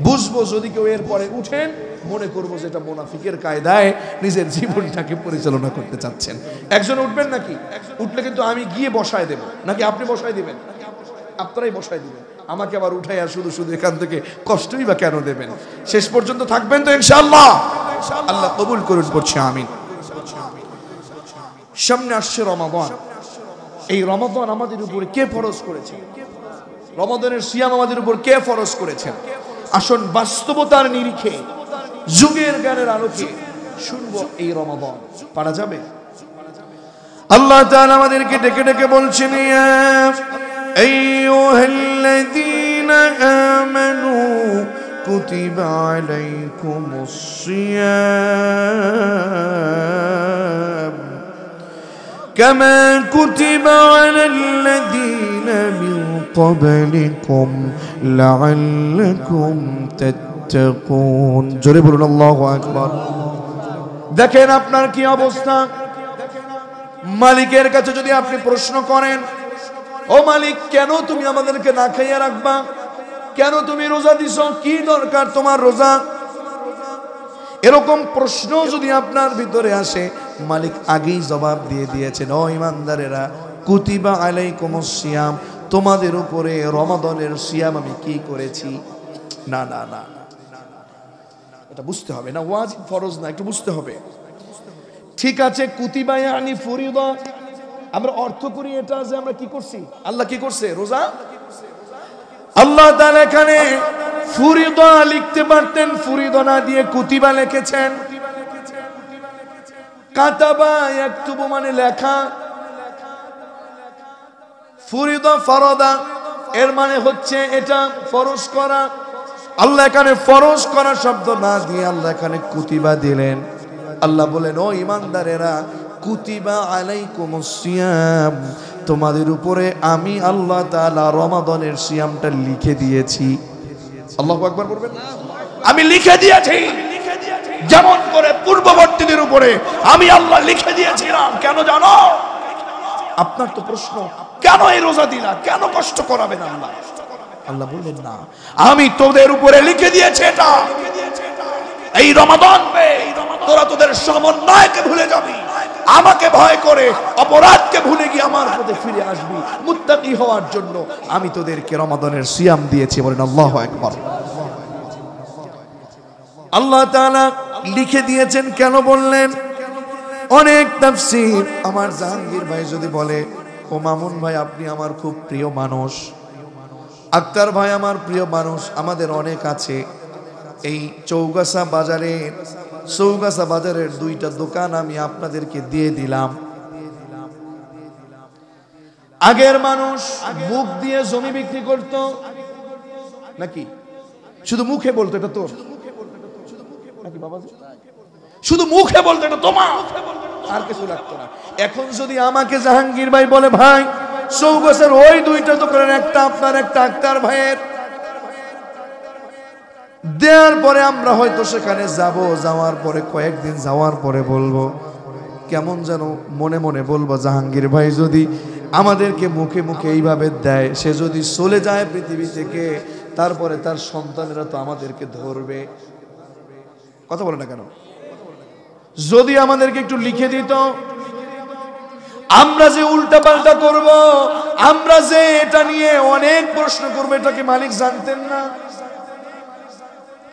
বুঝবো যদি কেউ এর পরে উঠেন, মনে করবো যেটা মুনাফিকের কায়দায় নিজের জীবনটাকে পরিচালনা করতে চাচ্ছেন। একজন উঠবেন নাকি? উঠলে কিন্তু আমি গিয়ে বসায় দেব, নাকি আপনি বসায় দিবেন? আপনারাই বসায় দিবেন। আমাকে আবার উঠাইয়া শুধু শুধু এখান থেকে কষ্টই বা কেন দেবেন? শেষ পর্যন্ত থাকবেন তো ইনশাআল্লাহ? আল্লাহ কবুল করুন, পড়ছি আমিন। সামনে আসছে রমাদান। এই রমাদান আমাদের উপরে কে ফরজ করেছে? রমাদানের সিয়াম আমাদের উপর কে ফরজ করেছেন? আসুন বাস্তবতার নিরিখে যুগের জ্ঞানের আলোকে শুনবো এই রমাদান। পারা যাবে? আল্লাহ তাআলা আমাদেরকে ডেকে ডেকে বলছেন, ইয়া আইয়ুহাল্লাযীনা আমানু কুতিবা আলাইকুমুস সিয়াম কামা কুতিবা আলাল্লাযীনা মিন ক্বাবলিকুম লাআল্লাকুম তাত্তাকুন। জোরে বলুন আল্লাহু আকবার। দেখেন আপনার কি অবস্থা। মালিকের কাছে যদি আপনি প্রশ্ন করেন, ও মালিক, কেন তুমি আমাদেরকে না খাইয়া রাখবা? কেন তুমি রোজা দিছ? কি দরকার তোমার রোজা? এরকম প্রশ্ন যদি আপনার ভিতরে আসে, মালিক আগেই জবাব দিয়ে দিয়েছেন, ও ইমানদারেরা, কুতিবা আলাইকুমুস সিয়াম, তোমাদের উপরে রমাদানের সিয়াম আমি কি করেছি। না না না, এটা বুঝতে হবে না, ওয়াজিব ফরজ না, একটু বুঝতে হবে। ঠিক আছে, কুতিবা ইয়ানি ফরিদা, আমরা অর্থ করি এটা যে আমরা কি করছি, আল্লাহ কি করছে, রোজা। আল্লাহ তাআলা এখানে ফরিদা লিখতে পারতেন, ফরিদা না দিয়ে কুতিবা লিখেছেন। কাতাবা ইয়াকতুবু মানে লেখা, ফরিদা ফরদা এর মানে হচ্ছে এটা ফরজ করা। আল্লাহ এখানে ফরজ করা শব্দ না দিয়ে আল্লাহ এখানে কুতিবা দিলেন। আল্লাহ বলেন, ও ইমানদারেরা, কুতিবা আলাইকুমুস সিয়াম, তোমাদের উপরে আমি আল্লাহ তাআলা রমাদানের সিয়ামটা লিখে দিয়েছি। আল্লাহু আকবার বলবেন। আমি লিখে দিয়েছি, যেমন করে পূর্ববর্তীদের উপরে আমি আল্লাহ লিখে দিয়েছিলাম। কেন জানো? আপনার তো প্রশ্ন, কেন এই রোজা দিলা, কেন কষ্ট করাবেন আল্লাহ? আল্লাহ বললেন, না, আমি তোদের উপরে লিখে দিয়েছি এটা। এই রমাদান তোরা তোদের সমন্বয়কে ভুলে যাবি, আমাকে ভয় করে অপরাধকে ভুলে গিয়ে আমার পথে ফিরে আসবি মুত্তাকি হওয়ার জন্য আমি তোদেরকে রমাদানের সিয়াম দিয়েছি। বলেন আল্লাহু আকবার। আল্লাহ তাআলা লিখে দিয়েছেন কেন বললেন? অনেক তাফসীর। আমার জাহাঙ্গীর ভাই যদি বলে, ও মামুন ভাই আপনি আমার খুব প্রিয় মানুষ, আক্তার ভাই আমার প্রিয় মানুষ, আমাদের অনেক আছে। এই চৌগাছা বাজারের দুইটা দোকান আমি আপনাদেরকে দিয়ে দিলাম। আগের মানুষ মুখ দিয়ে জমি বিক্রি করত নাকি? শুধু মুখে বলতো এটা তোর, নাকি বাবাজি? শুধু মুখে বলতো এটা তোমার, আর কিছু লাগতো না। এখন যদি আমাকে জাহাঙ্গীর ভাই বলে, ভাই চৌগাছার ওই দুইটা দোকানের একটা আপনার, একটা আক্তার ভাইয়ের, দেওয়ার পরে আমরা হয়তো সেখানে যাব, যাওয়ার পরে কয়েকদিন যাওয়ার পরে বলবো, কেমন যেন মনে মনে বলবো, জাহাঙ্গীর ভাই যদি আমাদেরকে মুখে মুখে এইভাবে দেয়, সে যদি চলে যায় পৃথিবী থেকে, তারপরে তার সন্তানেরা তো আমাদেরকে ধরবে। কথা বলে না কেন? যদি আমাদেরকে একটু লিখে দিত, আমরা যে উল্টা পাল্টা করব, আমরা যে এটা নিয়ে অনেক প্রশ্ন করবো, এটা কি মালিক জানতেন না?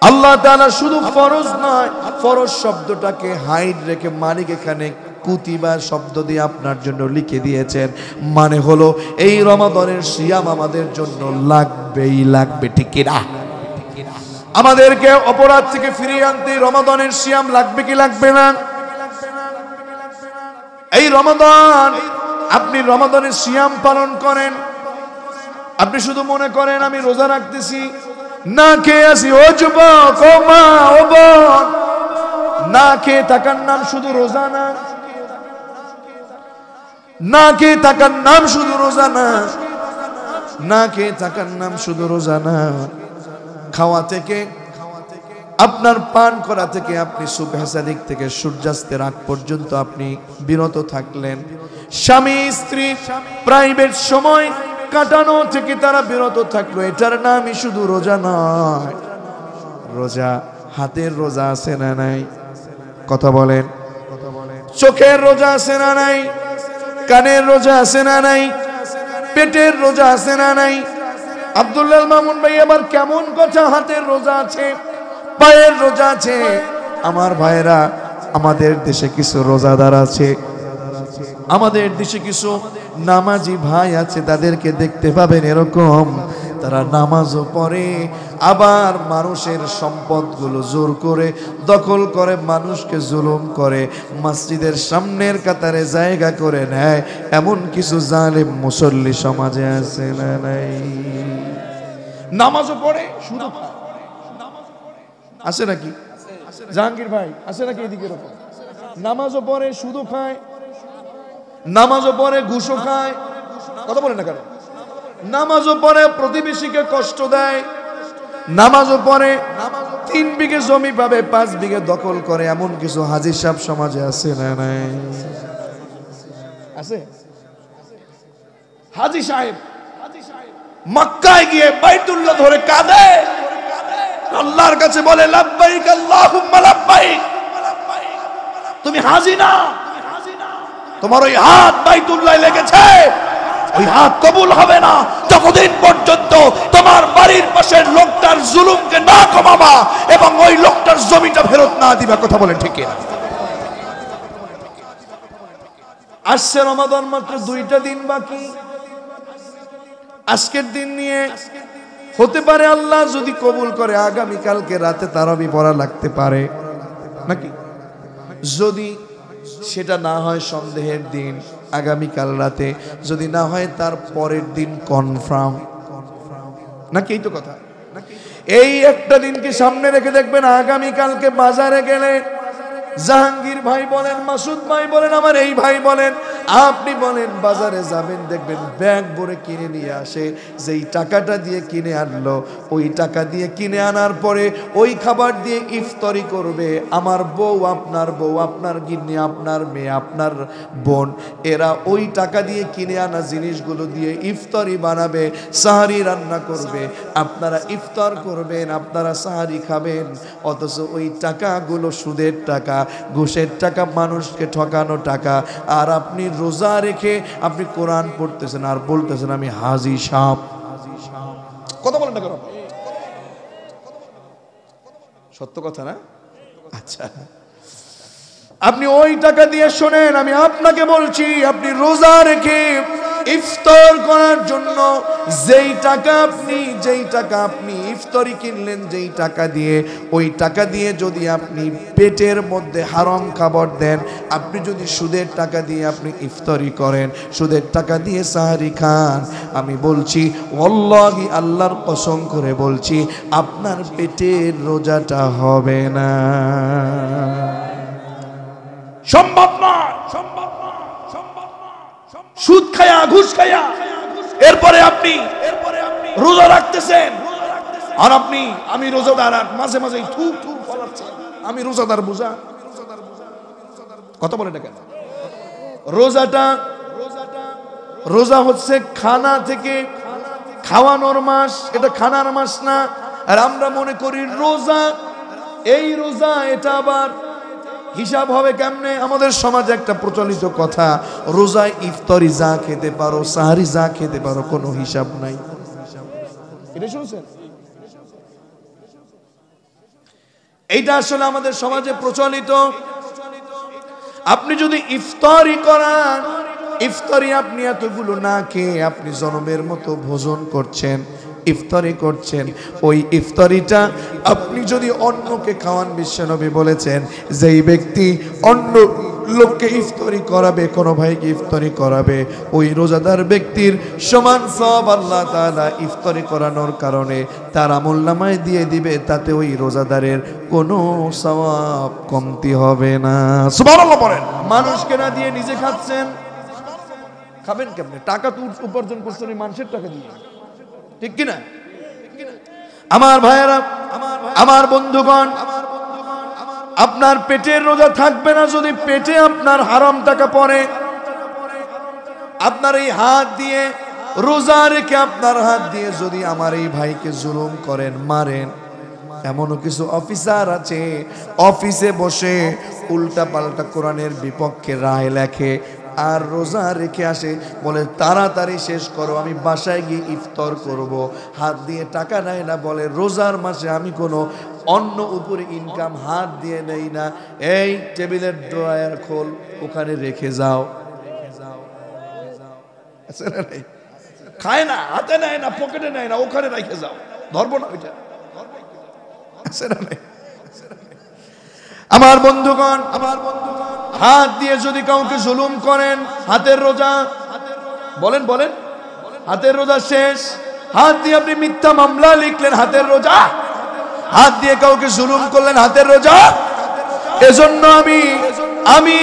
আল্লাহ তাআলা শুধু ফরজ নয়, ফরজ শব্দটাকে হাইড রেখে মালিক এখানে কুতিবা শব্দ দিয়ে আপনার জন্য লিখে দিয়েছেন। মানে হলো এই রমাদানের সিয়াম আমাদের জন্য লাগবেই লাগবে, ঠিক কি না? আমাদেরকে অপরাধ থেকে ফিরিয়ে আনতে রমাদানের সিয়াম লাগবে কি লাগবে না? এই রমাদান, আপনি রমাদানের সিয়াম পালন করেন, আপনি শুধু মনে করেন আমি রোজা রাখতেছি, না খেয়ে আসি, ও যুবক, ও মা, ও বোন, না খেয়ে থাকার নাম শুধু রোজা না, না খেয়ে থাকার নাম শুধু রোজা না, না খেয়ে থাকার নাম শুধু রোজা না। খাওয়া থেকে, আপনার পান করা থেকে, আপনি সুবহ সাদিক থেকে সূর্যাস্তের আগ পর্যন্ত আপনি বিরত থাকলেন। স্বামী স্ত্রী প্রাইভেট সময় কাটানো থেকে তারা বিরত থাকলো, এটার নামই শুধু রোজা নয়। রোজা, হাতের রোজা আছে না নাই? কথা বলেন। চোখের রোজা আছে না নাই? কানের রোজা আছে না নাই? পেটের রোজা আছে না নাই? আব্দুল্লাহ মামুন ভাই, আবার কেমন কথা, হাতের রোজা আছে, পায়ের রোজা আছে। আমার ভাইরা, আমাদের দেশে কিছু রোজাদার আছে, আমাদের দেশে কিছু নামাজি ভাই আছে, তাদেরকে দেখতে পাবেন এরকম তারা নামাজও পড়ে, আবার মানুষের সম্পদগুলো জোর করে দখল করে, মানুষকে জুলুম করে, মসজিদের সামনের কাতারে জায়গা করে নেয়। এমন কিছু জালেম মুসল্লি সমাজে আছে না নাই? নামাজও পড়ে শুধু আছে নাকি? জাহাঙ্গীর ভাই আছে নাকি এদিকে? এরকম নামাজও পড়ে শুধু খায়, নামাজও পড়ে ঘুষও খায়। কথা বলে না কেন? নামাজও পড়ে প্রতিবেশীকে কষ্ট দেয়, নামাজও পড়ে 3 বিঘে জমি পাবে 5 বিঘে দখল করে। এমন কিছু হাজী সাহেব সমাজে আছে না নাই? আছে। হাজী সাহেব মক্কায় গিয়ে বাইতুল্লাহ ধরে কাঁদে, আল্লাহর কাছে বলে লাব্বাইক আল্লাহুম্মা লাব্বাইক। তুমি হাজী না, তোমার ওই হাত বাইতুল্লাহ লেগেছে, ওই হাত কবুল হবে না যতদিন পর্যন্ত তোমার বাড়ির পাশের লোকটার জুলুমকে না কমাবা এবং ওই লোকটার জমিটা ফেরত না দিবা। কথা বলেন ঠিক কিনা? আসছে রমাদান, মাত্র 2টা দিন বাকি। আজকের দিন নিয়ে হতে পারে আল্লাহ যদি কবুল করে আগামীকালকে রাতে তারাবি পড়া লাগতে পারে নাকি? যদি সেটা না হয় সন্দেহের দিন, আগামীকাল রাতে, যদি না হয় তার পরের দিন কনফার্ম নাকি? এই তো কথা। এই একটা দিনকে সামনে রেখে দেখবেন আগামীকালকে বাজারে গেলে জাহাঙ্গীর ভাই বলেন, মাসুদ ভাই বলেন, আমার এই ভাই বলেন, আপনি বলেন, বাজারে যাবেন দেখবেন ব্যাগ ভরে কিনে নিয়ে আসে। যেই টাকাটা দিয়ে কিনে আনলো, ওই টাকা দিয়ে কিনে আনার পরে ওই খাবার দিয়ে ইফতারি করবে। আমার বউ, আপনার বউ, আপনার গিন্নি, আপনার মেয়ে, আপনার বোন, এরা ওই টাকা দিয়ে কিনে আনা জিনিসগুলো দিয়ে ইফতারি বানাবে, সাহারি রান্না করবে। আপনারা ইফতার করবেন, আপনারা সাহারি খাবেন, অথচ ওই টাকাগুলো সুদের টাকা, ঘুষের টাকা, মানুষকে ঠকানো টাকা। আর আপনি রোজা রেখে আপনি কোরআন পড়তেছেন আর বলতেছেন আমি হাজী সাহেব। কথা বলেন না কেন? সত্য কথা না? আচ্ছা, আপনি ওই টাকা দিয়ে শোনেন, আমি আপনাকে বলছি, আপনি রোজা রেখে ইফতার করার জন্য যেই টাকা আপনি ইফতারি কিনলেন, যেই টাকা দিয়ে, ওই টাকা দিয়ে যদি আপনি পেটের মধ্যে হারাম খাবার দেন, আপনি যদি সুদের টাকা দিয়ে আপনি ইফতারি করেন, সুদের টাকা দিয়ে সাহারি খান, আমি বলছি ওয়াল্লাহি, আল্লাহর কসম করে বলছি, আপনার পেটের রোজাটা হবে না। সম্ভব নয়। সুদ খায়া, ঘুষ খায়া, এরপরে আপনি রোজা রাখতেছেন, আর আমি রোজাদার, আর মাঝে মাঝে থু থু ফলাচ্ছেন, আমি রোজাদার বুঝা। কথা বলে না কেন? রোজা হচ্ছে খানা থেকে খাওয়ানোর মাস, এটা খানার মাস না। আর আমরা মনে করি রোজা, এই রোজা, এটা আবার হিসাব হবে কেমনে? আমাদের সমাজে একটা প্রচলিত কথা, রোজায় ইফতারি যা খেতে পারো, সাহারি যা খেতে পারো, কোনো হিসাব নাই। এটা শুনছেন? এইটা আসলে আমাদের সমাজে প্রচলিত। আপনি যদি ইফতারি করান, ইফতারি আপনি এতগুলো না খেয়ে আপনি জনমের মতো ভোজন করছেন, ইফতারি করছেন, ওই ইফতারিটা আপনি যদি অন্যকে খাওয়ান, বিশ্বনবী বলেছেন যেই ব্যক্তি অন্য লোককে ইফতারি করাবে, কোনো ভাইকে ইফতারি করাবে, ওই রোজাদার ব্যক্তির সমান সওয়াব আল্লাহ তাআলা ইফতারি করানোর কারণে তার আমলনামায় দিয়ে দিবে, তাতে ওই রোজাদারের কোনো সওয়াব কমতি হবে না। সুবহানাল্লাহ বলেন। মানুষকে না দিয়ে নিজে খাচ্ছেন, খাবেন কেমনে? টাকা তো উপার্জন করছেন মানুষের টাকা দিয়ে, ঠিক কিনা? আমার ভাইয়েরা, আমার বন্ধুগণ, আপনার পেটের রোজা থাকবে না যদি পেটে আপনার হারাম টাকা পড়ে। আপনার এই হাত দিয়ে রোজা রেখে, আপনার হাত দিয়ে যদি আমার এই ভাইকে জুলুম করেন, মারেন। এমনও কিছু অফিসার আছে, অফিসে বসে উল্টা পাল্টা কোরআনের বিপক্ষে রায় লেখে, আর রোজা রেখে আসে, বলে তাড়াতাড়ি শেষ করো, আমি বাসায় গিয়ে ইফতার করব। হাত দিয়ে টাকা নেয় না, বলে রোজার মাসে আমি কোনো অন্য উপরে ইনকাম হাত দিয়ে নেই না, এই টেবিলের ড্রয়ার খোল, ওখানে রেখে যাও। খায় না, হাতে নেয় না, পকেটে নেয় না, ওখানে রেখে যাও, ধরবো না ওইটা। আমার বন্ধুগণ, হাত দিয়ে যদি কাউকে জুলুম করেন, হাতের রোজা, বলেন বলেন, হাতের রোজা শেষ। হাত দিয়ে আপনি মিথ্যা মামলা লিখলেন, হাতের রোজা। হাত দিয়ে কাউকে জুলুম করলেন, হাতের রোজা। এজন্য আমি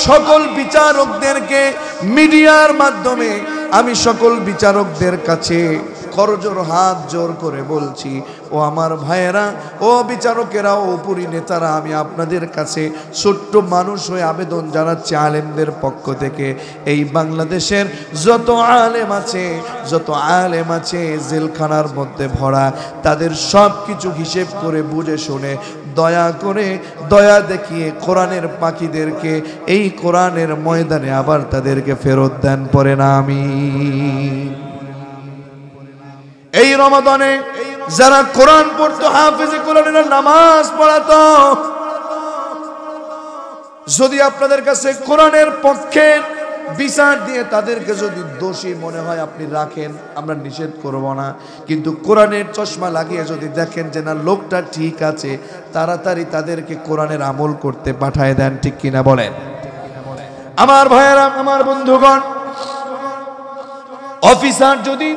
সকল বিচারকদেরকে মিডিয়ার মাধ্যমে আমি সকল বিচারকদের কাছে করজোর হাত জোর করে বলছি, ও আমার ভাইয়েরা, ও বিচারকেরা, ও পুরী নেতারা, আমি আপনাদের কাছে ছোট্ট মানুষ হয়ে আবেদন জানাচ্ছি আলেমদের পক্ষ থেকে, এই বাংলাদেশের যত আলেম আছে জেলখানার মধ্যে ভরা, তাদের সব কিছু হিসেব করে বুঝে শুনে দয়া করে, দয়া দেখিয়ে কোরআনের পাখিদেরকে এই কোরআনের ময়দানে আবার তাদেরকে ফেরত দেন, পরে না আমি। এই রমাদানে যারা কোরআন পড়তো, হাফেজে কোরআনেরা নামাজ পড়াতো, যদি আপনাদের কাছে কোরআনের পক্ষে বিচার দিয়ে তাদেরকে যদি দোষী মনে হয় আপনি রাখেন, আমরা নিষেধ করব না। কিন্তু কোরআনের চশমা লাগিয়ে যদি দেখেন যে না লোকটা ঠিক আছে, তাড়াতাড়ি তাদেরকে কোরআনের আমল করতে পাঠায় দেন, ঠিক কিনা বলেন? আমার ভাইয়েরা, আমার বন্ধুগণ, অফিসার যদি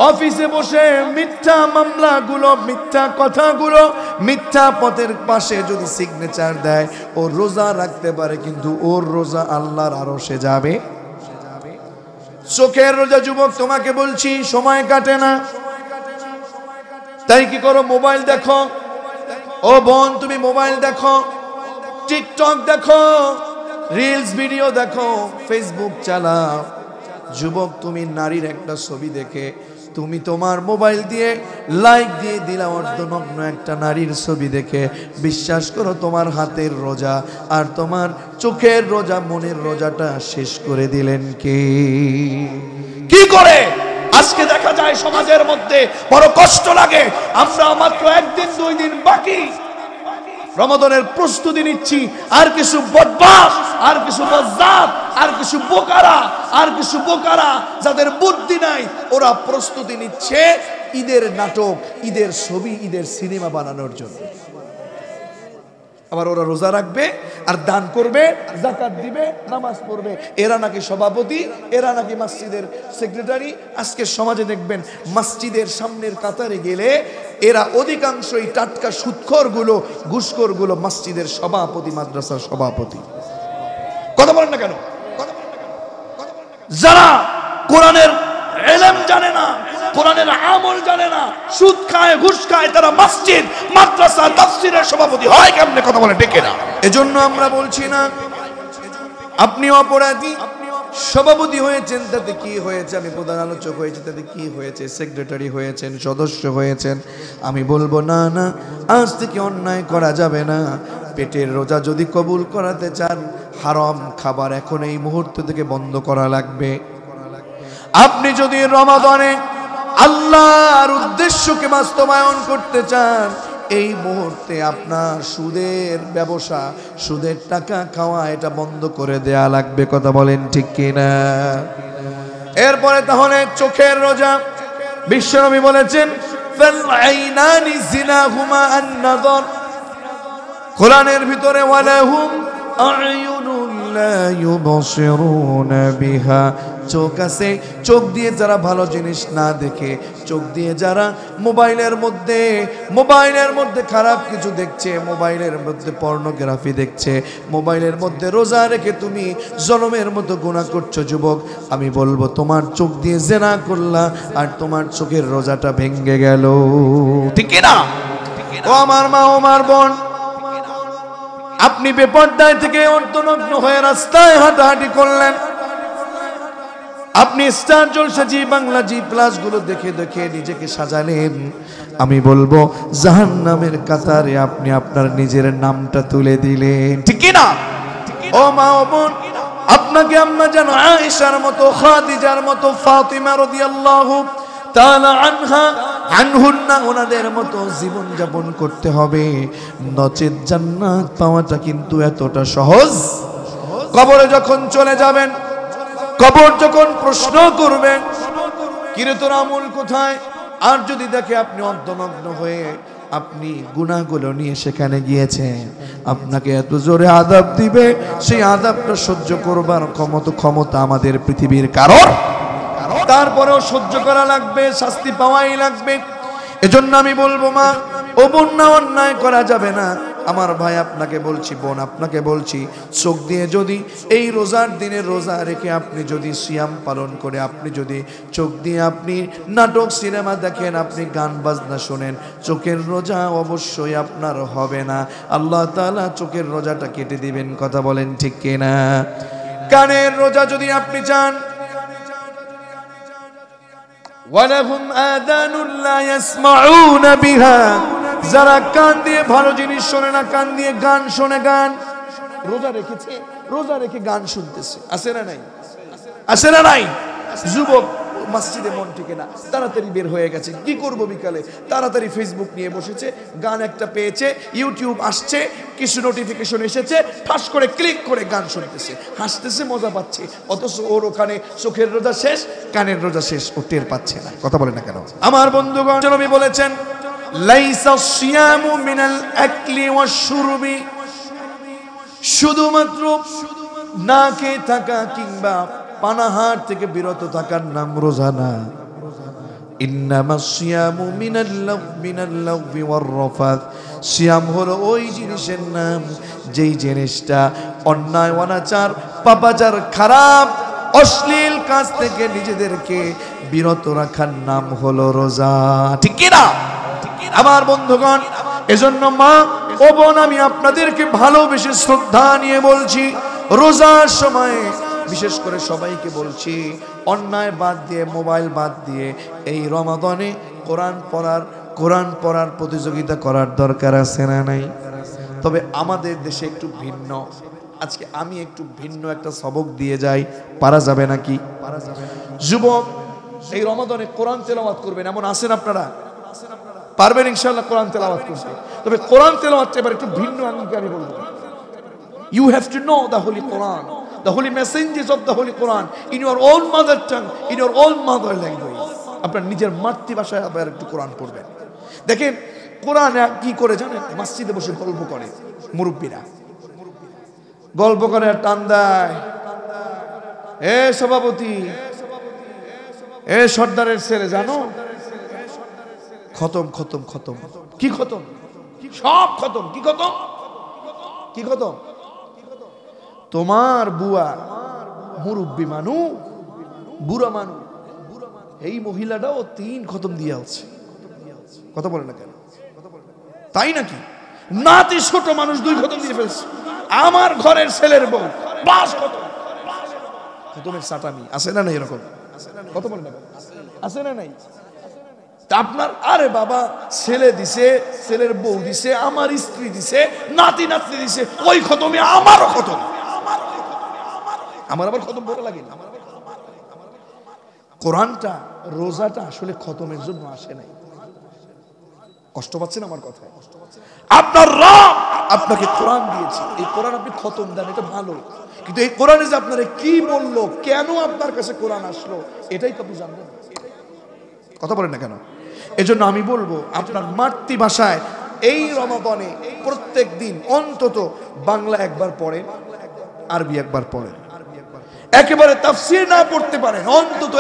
অফিসে বসে মিথ্যা মামলাগুলো, মিথ্যা কথাগুলো, মিথ্যা পথের পাশে যদি সিগনেচার দেয়, ও রোজা রাখতে পারে, কিন্তু ওর রোজা আল্লাহর আরশে যাবে। চোখের রোজা যুবক, তোমাকে বলছি, সময় কাটে না, তাই কি করো? মোবাইল দেখো। ও বোন, তুমি মোবাইল দেখো, টিকটক দেখো, রিলস ভিডিও দেখো, ফেসবুক চালাও। যুবক, তুমি নারীর একটা ছবি দেখে তুমি তোমার মোবাইল দিয়ে লাইক দিয়ে দিলা অর্ধনগ্ন একটা নারীর ছবি দেখে, বিশ্বাস করো তোমার হাতের রোজা আর তোমার চোখের রোজা, মনের রোজাটা শেষ করে দিলেন কে? কি করে? আজকে দেখা যায় সমাজের মধ্যে বড় কষ্ট লাগে, আমরা মাত্র একদিন দুই দিন বাকি রমাদানের প্রস্তুতি নিচ্ছি, আর কিছু বদমাশ, আর কিছু বজ্জাত, আর কিছু বোকারা যাদের বুদ্ধি নাই, ওরা প্রস্তুতি নিচ্ছে ঈদের নাটক, ঈদের ছবি, ঈদের সিনেমা বানানোর জন্য। আবার ওরা রোজা রাখবে আর দান করবে, যাকাত দিবে, নামাজ পড়বে। এরা নাকি সভাপতি, এরা নাকি মসজিদের সেক্রেটারি। আজকে সমাজে দেখবেন মসজিদের সামনের কাতারে গেলে এরা অধিকাংশই টাটকা সুদখোরগুলো, ঘুষখোরগুলো মসজিদের সভাপতি, মাদ্রাসার সভাপতি। কথা বলেন না কেন? যারা কোরআনের ইলম জানে না, কোরআনের আমল জানে না, সুদ খায়, ঘুষ খায়, তারা মসজিদ, মাদ্রাসা, তাফসীরের সভাপতি হয় কেমনে? কথা বলে ডেকে না। এজন্য আমরা বলছি না আপনি অপরাধী, সভাপতি হয়েছেন তাতে কি হয়েছে, আমি প্রধান আলোচক হয়েছি তাতে কি হয়েছে, সেক্রেটারি হয়েছেন, সদস্য হয়েছেন, আমি বলবো না না, আজ থেকে অন্যায় করা যাবে না। পেটের রোজা যদি কবুল করাতে চান, হারাম খাবার এখন এই মুহূর্ত থেকে বন্ধ করা লাগবে। আপনি যদি রমাদানে আল্লাহর উদ্দেশ্যকে বাস্তবায়ন করতে চান, এই মুহূর্তে আপনার সুদের ব্যবসা, সুদের টাকা খাওয়া, এটা বন্ধ করে দেয়া লাগবে। কথা বলেন ঠিক কিনা? এরপরে তাহলে চোখের রোজা, বিশ্বনবী বলেছেন ফাল আইনানি জিনাহুমা আন-নাযর, কোরআনের ভিতরে ওয়ালাহুম আ'য়ুনুন লা ইউবসিরুনা বিহা, চোখ আছে, চোখ দিয়ে যারা ভালো জিনিস না দেখে, চোখ দিয়ে যারা মোবাইলের মধ্যে খারাপ কিছু দেখছে, মোবাইলের মধ্যে পর্নোগ্রাফি দেখছে, মোবাইলের মধ্যে রোজা রেখে তুমি জলমের মতো গুনাহ করছো, যুবক, আমি বলবো তোমার চোখ দিয়ে জিনা করলা আর তোমার চোখের রোজাটা ভেঙে গেল, ঠিক না? ও আমার মা, ও আমার বোন, আপনি বেপরদায় থেকে অর্ধনগ্ন হয়ে রাস্তায় হাঁটাহাঁটি করলেন, আপনি স্টার জলসা, জি বাংলা, জি প্লাস গুলো দেখে দেখে নিজেকে সাজালেন, আমি বলবো জাহান্নামের কাতারে আপনি আপনার নিজের নামটা তুলে দিলেন, ঠিক কি না? ও মা, ও বোন, আপনাকে আম্মা জান আয়েশার মতো, খাদিজার মতো, ফাতিমা রাদিয়াল্লাহু তাআলা আনহুন্না, ওনাদের মতো জীবন যাপন করতে হবে, নচেত জান্নাত পাওয়াটা কিন্তু এতটা সহজ। কবরে যখন চলে যাবেন, কবর যখন প্রশ্ন করবে কিরে তোর আমল কোথায়? আর যদি দেখে আপনি অর্ধনগ্ন হয়ে আপনি গুনাহগুলো নিয়ে সেখানে গিয়েছেন, আপনাকে এত জোরে আযাব দিবে, সেই আযাবটা সহ্য করবার ক্ষমতা আমাদের পৃথিবীর কারোর, তারপরেও সহ্য করা লাগবে, শাস্তি পাওয়াই লাগবে। এজন্য আমি বলবো মা ও বোন, না অন্যায় করা যাবে না। আমার ভাই আপনাকে বলছি, বোন আপনাকে বলছি, চোখ দিয়ে যদি এই রোজার দিনে রোজা রেখে আপনি যদি সিয়াম পালন করে, আপনি যদি চোখ দিয়ে আপনি নাটক সিনেমা দেখেন, আপনি গান বাজনা শোনেন, চোখের রোজা অবশ্যই আপনার হবে না। আল্লাহ তাআলা চোখের রোজাটা কেটে দিবেন। কথা বলেন ঠিক কিনা? কানের রোজা যদি আপনি চান, ওয়ালাহুম আযানুন লা ইয়াসমাউনা বিহা, যারা কান দিয়ে ভালো জিনিস শোনে না, কান দিয়ে গান শোনে, গান রোজা রেখেছে, রোজা রেখে গান শুনতেছে, আছে না নাই? আছে না নাই? যুবক মসজিদে মন টিকে না, তাড়াতাড়ি বের হয়ে গেছে, কি করব বিকালে, তাড়াতাড়ি ফেসবুক নিয়ে বসেছে, গান একটা পেয়েছে, ইউটিউব আসছে, কিছু নোটিফিকেশন এসেছে, ঠাস করে ক্লিক করে গান শুনতেছে, হাসতেছে, মজা পাচ্ছে, অথচ ওর ওখানে চোখের রোজা শেষ, কানের রোজা শেষ, ও টের পাচ্ছে না। কথা বলে না কেন? আমার বন্ধুগণ, নবী বলেছেন লাইসা সিয়ামু মিনাল আকলি ওয়াশ শুরবি, শুধুমাত্র না খেয়ে থাকা কিংবা পানাহার থেকে বিরত থাকার নাম রোজা না। ইন্নামাস সিয়ামু মিনাল লাগবি ওয়ার রাফাত, সিয়াম হলো ওই জিনিসের নাম যেই জিনিসটা অন্যায়, অনাচার, পাপাচার, খারাপ অশ্লীল কাজ থেকে নিজেদেরকে বিরত রাখার নাম হলো রোজা। ঠিক কি না আমার বন্ধুগণ? এজন্য মা ও বোন, আমি আপনাদেরকে ভালোবেসে শ্রদ্ধা নিয়ে বলছি, রোজার সময় বিশেষ করে সবাইকে বলছি, অন্যায় বাদ দিয়ে, মোবাইল বাদ দিয়ে এই রমাদানে কোরআন পড়ার প্রতিযোগিতা করার দরকার আছে না নাই? তবে আমাদের দেশে একটু ভিন্ন। আজকে আমি একটু ভিন্ন একটা সবক দিয়ে যাই, পারা যাবে নাকি? যুবক এই রমাদানে কোরআন তেলাওয়াত করবেন, এমন আছেন আপনারা? পারবেন ইনশাআল্লাহ কোরআন তেলাওয়াত করতে। তবে কোরআন তেলাওয়াতটা এবার একটু ভিন্ন আঙ্গিকে আমি বলবো। You have to know the Holy Quran, the holy messages of the Holy Quran in your own mother tongue, in your own mother language. আপনার নিজের মাতৃভাষায় আবার একটু কোরআন পড়বেন। দেখেন কোরআন কি করে জানেন? মসজিদে বসে গল্প করে, মুরব্বীরা গল্প করে আর টান দেয়, এ সভাপতি, এ সর্দারের ছেলে, জানো খতম খতম খতম, কি খতম, সব খতম, কি খতম, কি খতম? তোমার বুয়া মুরব্বী মানু, বুড়া মানু, এই মহিলাটাও 3 খতম দিয়ে আছে। কথা বলে না কেন? তাই নাকি? নাতি ছোট মানুষ 2 খতম দিয়ে ফেলছে। আমার ঘরের ছেলের বউ 5 খতম। খতমের সাটামি আছে না নাই? এরকম কথা বলে না কেন? আছে না নাই? আপনার আরে বাবা, ছেলে দিছে, ছেলের বউ দিছে, আমার স্ত্রী দিছে, নাতি নাতনি দিছে, ওই খতমে আমারও খতম। আমার আবার খতম বড় লাগে না। কোরআনটা, রোজাটা আসলে খতমের জন্য আসে নাই। কষ্ট পাচ্ছেন আমার কথায়? আপনার রব আপনাকে কোরআন দিয়েছে, এই কোরআন আপনি খতম দেন, এটা ভালো, কিন্তু এই কোরআনে যে আপনারে কি বললো, কেন আপনার কাছে কোরআন আসলো, এটাই তো আপনি জানবেন। কথা বলেন না কেন? এজন্য আমি বলবো, আপনার মাতৃভাষায় এই রমাদানে প্রত্যেক দিন অন্তত বাংলা একবার পড়েন, আরবি একবার পড়েন। একেবারে তাফসীর না পড়তে পারেন, অন্তত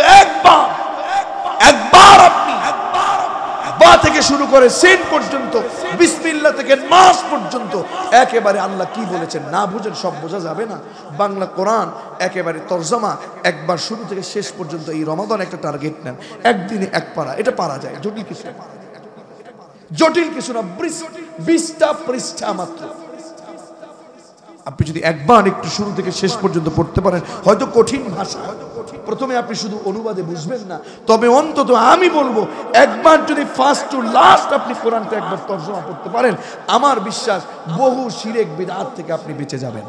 একবার আপনি বা থেকে শুরু করে সিন পর্যন্ত, বিসমিল্লাহ থেকে নাস পর্যন্ত একেবারে আল্লাহ কি বলেছেন না বুঝেন, সব বোঝা যাবে না। বাংলা কোরআন একেবারে তরজমা একবার শুরু থেকে শেষ পর্যন্ত, এই রমাদান একটা টার্গেট নেন, একদিনে 1 পারা, এটা পারা যায়, জটিল কিছু না, জটিল কিছু না, 20টা পৃষ্ঠা মাত্র। আপনি যদি একবার একটু শুরু থেকে শেষ পর্যন্ত পড়তে পারেন, হয়তো কঠিন ভাষা, প্রথমে আপনি শুধু অনুবাদে বুঝবেন না, তবে অন্তত আমি বলবো একবার যদি ফার্স্ট টু লাস্ট আপনি কোরআনটা একবার তর্জমা করতে পারেন, আমার বিশ্বাস বহু শিরক বিদআত থেকে আপনি বেঁচে যাবেন।